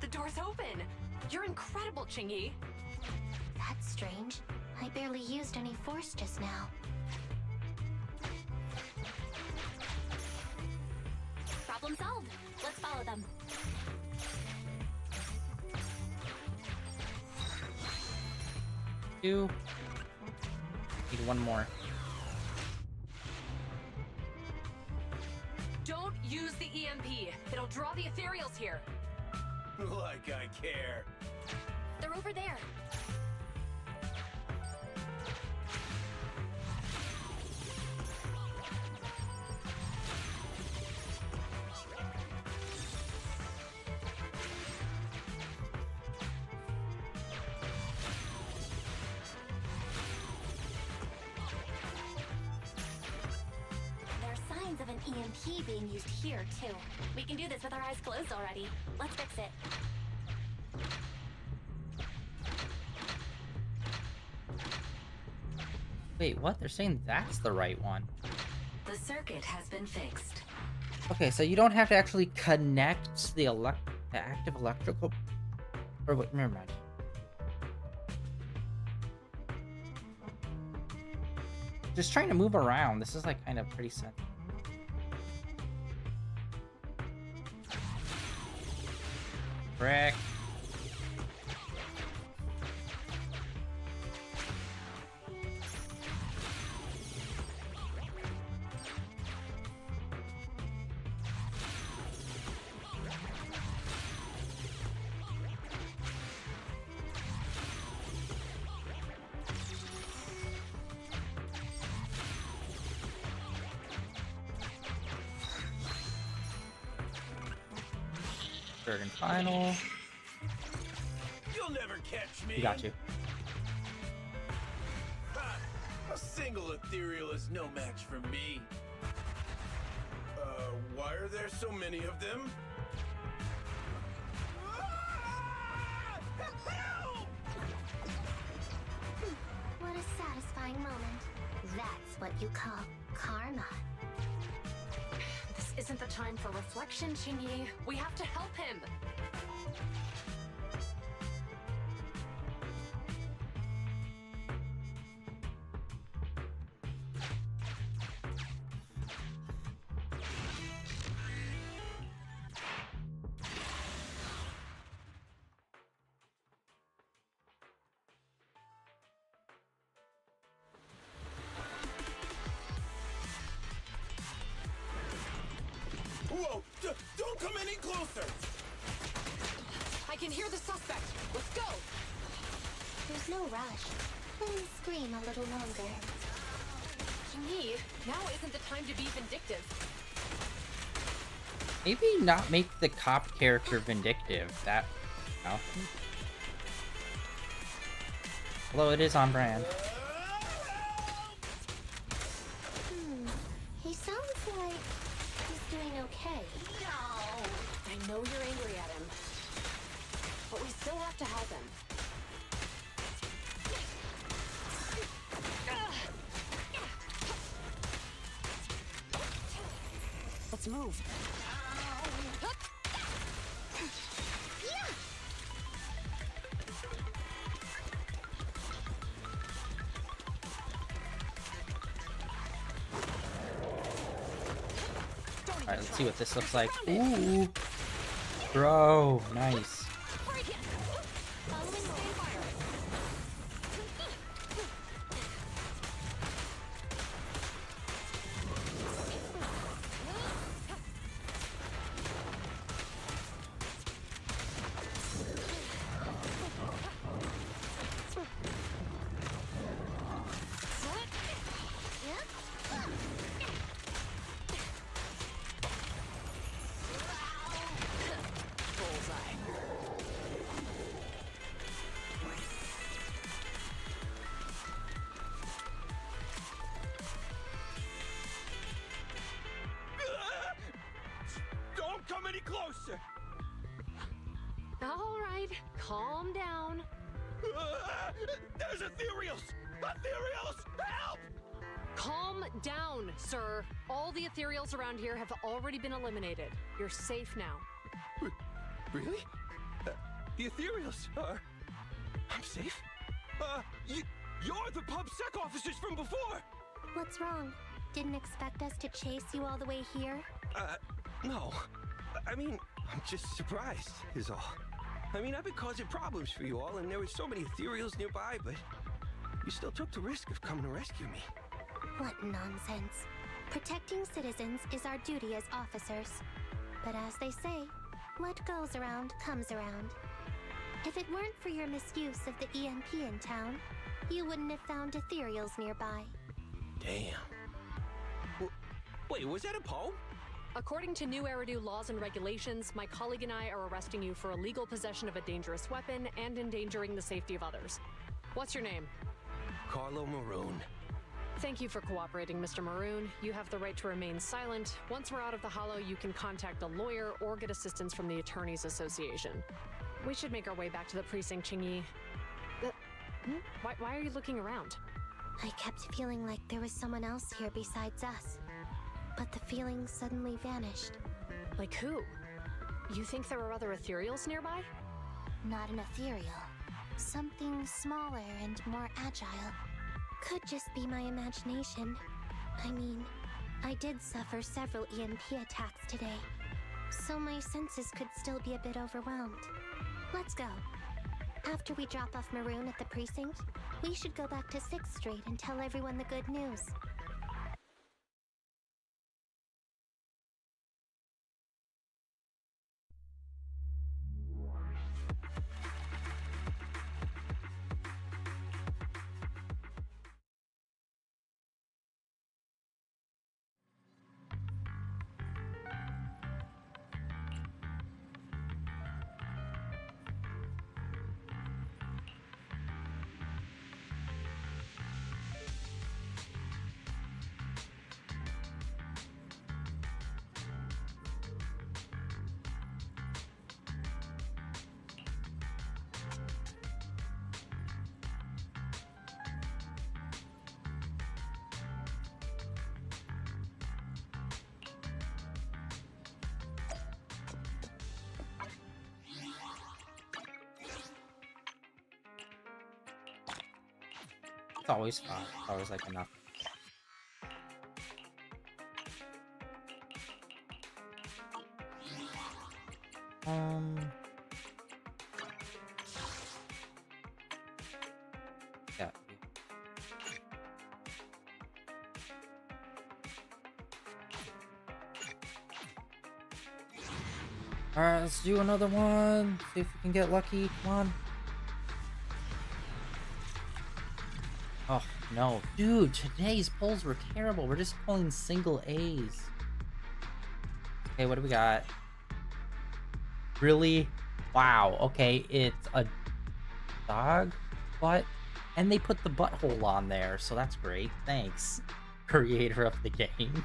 The door's open! You're incredible, Chingy! That's strange. I barely used any force just now. Problem solved. Let's follow them. Need one more. Don't use the EMP. It'll draw the ethereals here. Like I care. They're over there. Of an EMP being used here, too. We can do this with our eyes closed already. Let's fix it. Wait, what? They're saying that's the right one. The circuit has been fixed. Okay, so you don't have to actually connect the active electrical... Or what? Never mind. Just trying to move around. This is like kind of pretty sensitive. Frick. Third and final. You'll never catch me. We got you. Ha! A single Ethereal is no match for me. Why are there so many of them? What a satisfying moment. That's what you call karma. This isn't the time for reflection, Chingy. We have to help him. Whoa! Don't come any closer! I can hear the suspect. Let's go! There's no rush. Let him scream a little longer. Chingy, now isn't the time to be vindictive. Maybe not make the cop character vindictive. That... No. Although it is on brand. He sounds like he's doing okay. I know you're angry at him, but we still have to help him. Let's move. Alright, let's see what this looks like. Ooh! Bro, nice. Don't come any closer! All right, calm down. There's Ethereals! Ethereals! Help! Calm down, sir. All the Ethereals around here have already been eliminated. You're safe now. Really? The Ethereals are... I'm safe? You're the PubSec officers from before! What's wrong? Didn't expect us to chase you all the way here? No. I mean, I'm just surprised, is all. I mean, I've been causing problems for you all, and there were so many Ethereals nearby, but you still took the risk of coming to rescue me. What nonsense. Protecting citizens is our duty as officers. But as they say, what goes around comes around. If it weren't for your misuse of the EMP in town, you wouldn't have found Ethereals nearby. Damn. Wait, was that a poem? According to new Eridu laws and regulations, my colleague and I are arresting you for illegal possession of a dangerous weapon and endangering the safety of others. What's your name? Carlo Maroon. Thank you for cooperating, Mr. Maroon. You have the right to remain silent. Once we're out of the Hollow, you can contact a lawyer or get assistance from the Attorneys Association. We should make our way back to the precinct, Chingy. Why are you looking around? I kept feeling like there was someone else here besides us. but the feeling suddenly vanished. Like who? You think there are other Ethereals nearby? Not an Ethereal. Something smaller and more agile. Could just be my imagination. I mean, I did suffer several EMP attacks today, so my senses could still be a bit overwhelmed. Let's go. After we drop off Maroon at the precinct, we should go back to 6th Street and tell everyone the good news. It's always fun. It's always like enough. Yeah. Alright, let's do another one. See if we can get lucky. Come on. Oh, no. Dude, today's pulls were terrible. We're just pulling single A's. Okay, what do we got? Really? Wow. Okay, it's a dog butt. And they put the butthole on there, so that's great. Thanks, creator of the game.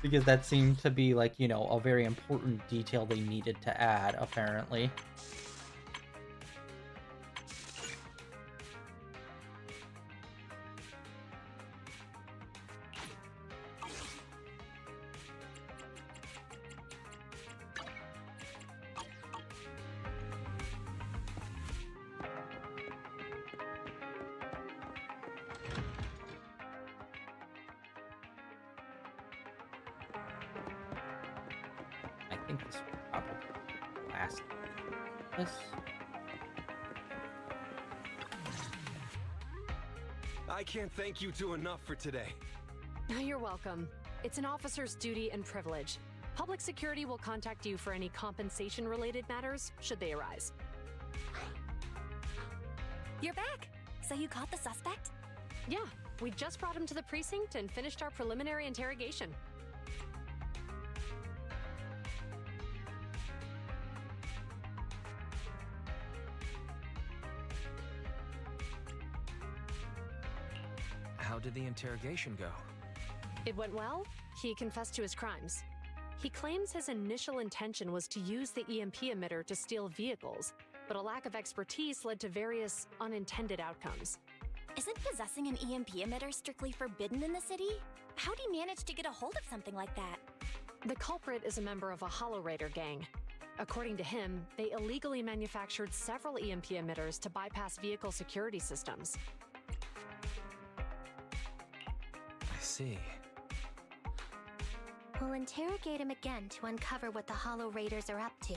Because that seemed to be, like, you know, a very important detail they needed to add, apparently. I think this will probably last. This. I can't thank you two enough for today. You're welcome. It's an officer's duty and privilege. Public security will contact you for any compensation-related matters, should they arise. You're back! So you caught the suspect? Yeah, we just brought him to the precinct and finished our preliminary interrogation. How did the interrogation go? It went well. He confessed to his crimes. He claims his initial intention was to use the EMP emitter to steal vehicles, but a lack of expertise led to various unintended outcomes. Isn't possessing an EMP emitter strictly forbidden in the city? How'd he manage to get a hold of something like that? The culprit is a member of a Hollow Raider gang. According to him, they illegally manufactured several EMP emitters to bypass vehicle security systems. I see. We'll interrogate him again to uncover what the Hollow Raiders are up to.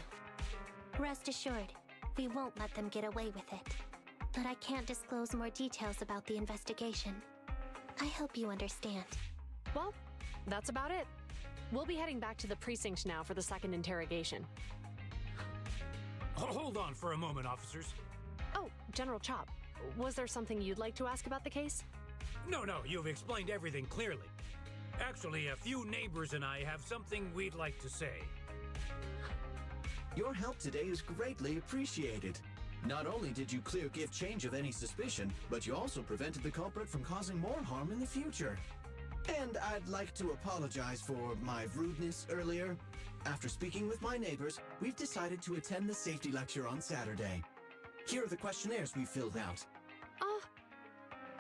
Rest assured, we won't let them get away with it. But I can't disclose more details about the investigation. I hope you understand. Well, that's about it. We'll be heading back to the precinct now for the second interrogation. Hold on for a moment, officers. Oh, General Chop, was there something you'd like to ask about the case? No, you've explained everything clearly. Actually, a few neighbors and I have something we'd like to say. Your help today is greatly appreciated. Not only did you clear Gift Change of any suspicion, but you also prevented the culprit from causing more harm in the future. And I'd like to apologize for my rudeness earlier. After speaking with my neighbors, we've decided to attend the safety lecture on Saturday. Here are the questionnaires we filled out.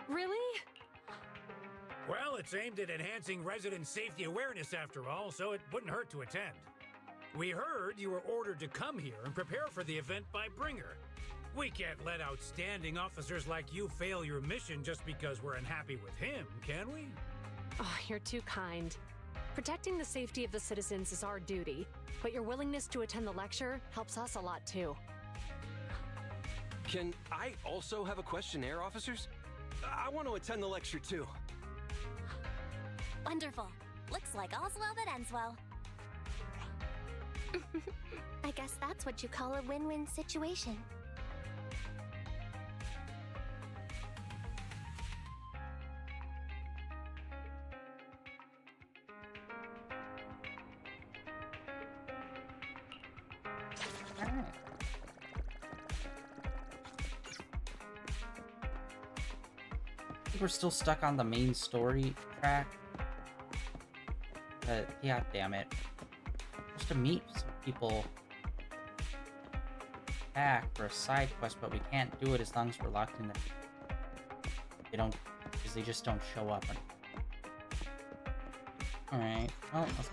Really? Well, it's aimed at enhancing resident safety awareness after all, so it wouldn't hurt to attend. We heard you were ordered to come here and prepare for the event by Bringer. We can't let outstanding officers like you fail your mission just because we're unhappy with him, can we? Oh, you're too kind. Protecting the safety of the citizens is our duty, but your willingness to attend the lecture helps us a lot too. Can I also have a questionnaire, officers? I want to attend the lecture too. Wonderful. Looks like all's well that ends well. I guess that's what you call a win-win situation. We're still stuck on the main story track. Yeah, damn it. Just to meet some people back for a side quest, but we can't do it as long as we're locked in the... because they just don't show up. Alright, well, let's...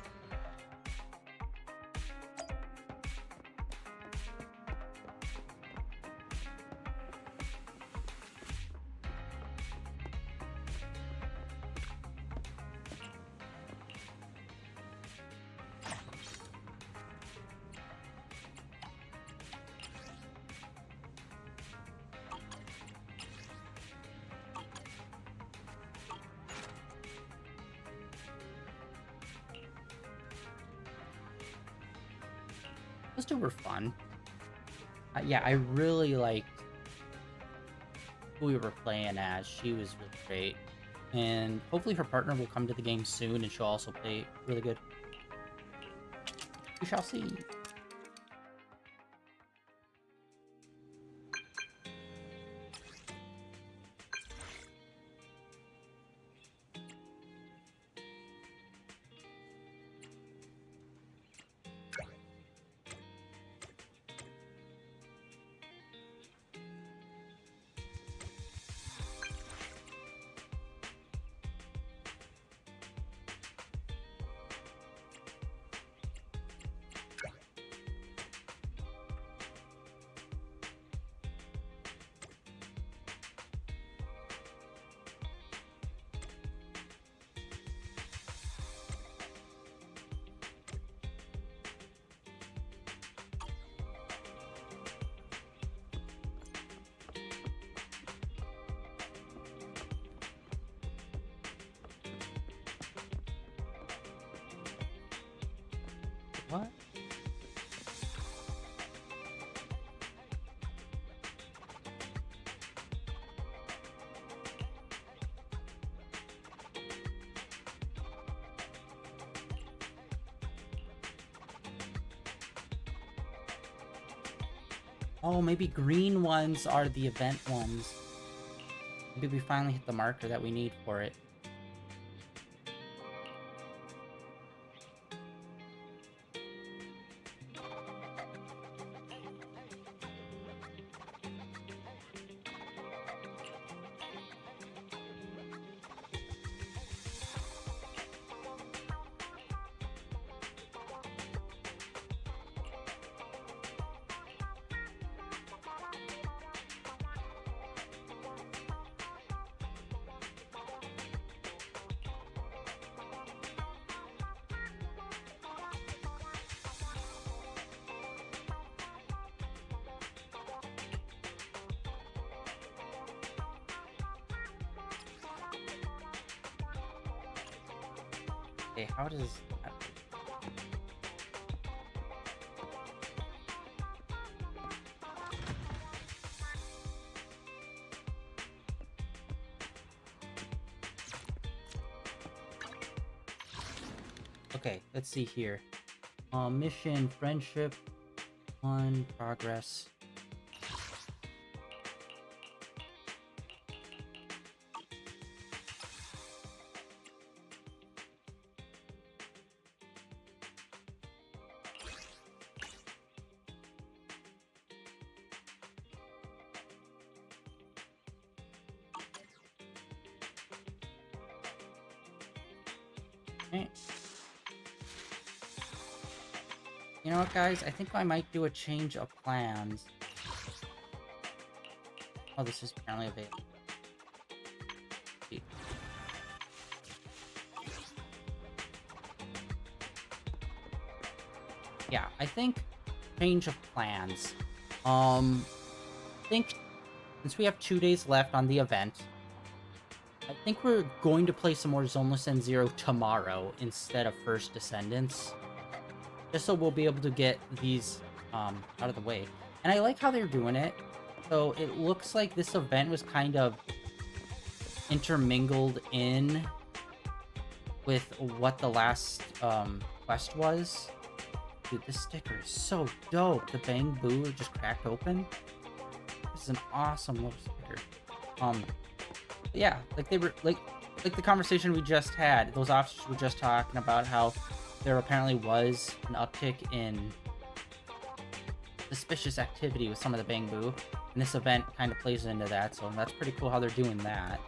Those two were fun. Yeah, I really liked who we were playing as. She was really great. And hopefully her partner will come to the game soon and she'll also play really good. We shall see. What? Oh, maybe green ones are the event ones. Maybe we finally hit the marker that we need for it. Okay, how does that... Okay, let's see here. Mission, friendship, on progress. Okay. You know what, guys? I think I might do a change of plans. Oh, this is apparently available. Yeah, I think change of plans. I think since we have 2 days left on the event, I think we're going to play some more Zenless Zone Zero tomorrow instead of First Descendants. Just so we'll be able to get these out of the way. And I like how they're doing it. So it looks like this event was kind of intermingled in with what the last quest was. Dude, this sticker is so dope. The Bangboos just cracked open. This is an awesome little sticker. Yeah, like they were like the conversation we just had. Those officers were just talking about how there apparently was an uptick in suspicious activity with some of the Bangboo, and this event kind of plays into that. So that's pretty cool how they're doing that.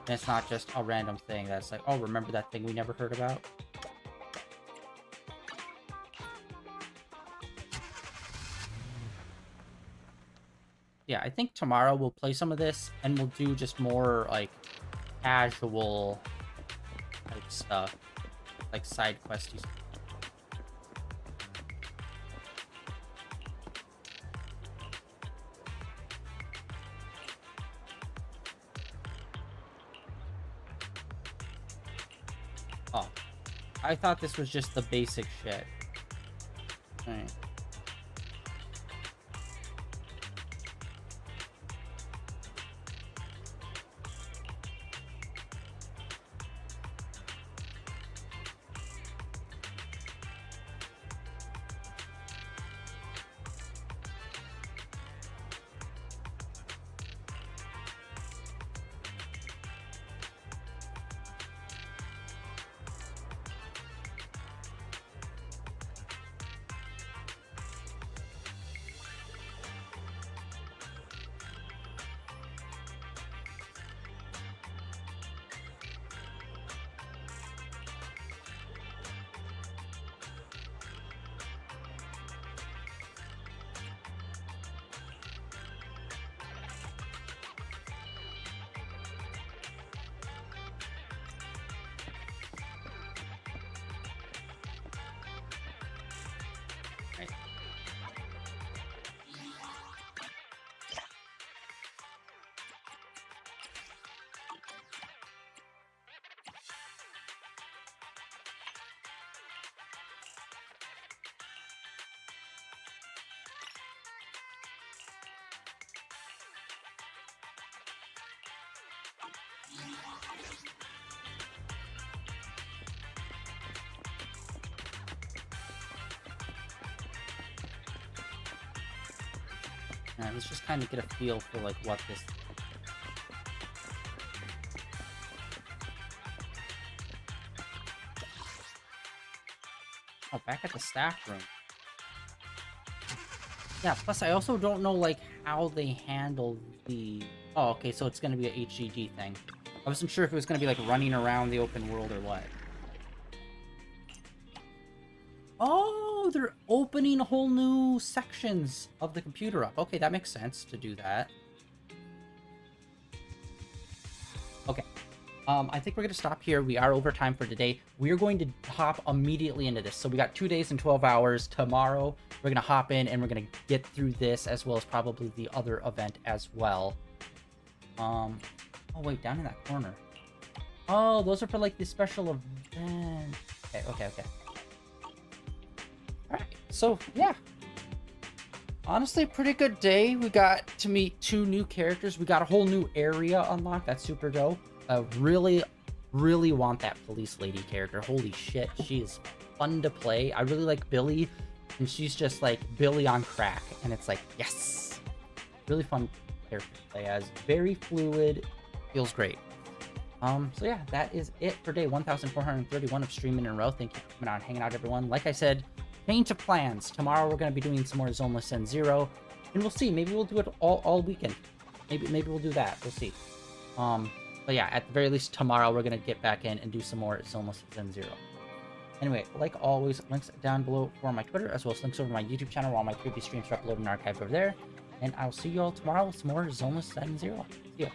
And it's not just a random thing that's like, oh, remember that thing we never heard about? Yeah, I think tomorrow we'll play some of this, and we'll do just more, like, casual, like, stuff. Like, side questy stuff. Oh. I thought this was just the basic shit. Alright. Let's just kind of get a feel for like what this. Oh, back at the staff room. Yeah, plus I also don't know like how they handle the. Oh, okay, so it's gonna be a HGG thing. I wasn't sure if it was gonna be like running around the open world or what. Oh, they're opening whole new sections of the computer up. Okay, that makes sense to do that. Okay. I think we're going to stop here. We are over time for today. We're going to hop immediately into this. So we got 2 days and 12 hours. Tomorrow, we're going to hop in and we're going to get through this as well as probably the other event as well. Oh, wait, down in that corner. Oh, those are for like the special event. Okay. Alright, so yeah. Honestly, pretty good day. We got to meet 2 new characters. We got a whole new area unlocked. That's super dope. Really want that police lady character. Holy shit, she is fun to play. I really like Billy, and she's just like Billy on crack, and it's like, yes! Really fun character to play as. Very fluid, feels great. So yeah, that is it for day 1431 of streaming in a row. Thank you for coming out and hanging out, everyone. Like I said, change of plans. Tomorrow we're going to be doing some more Zenless Zone Zero, and we'll see. Maybe we'll do it all weekend. Maybe we'll do that. We'll see. But yeah, at the very least, tomorrow we're going to get back in and do some more Zenless Zone Zero. Anyway, like always, links down below for my Twitter, as well as links over my YouTube channel where all my previous streams are uploaded and archived over there. And I'll see you all tomorrow with some more Zenless Zone Zero. See ya.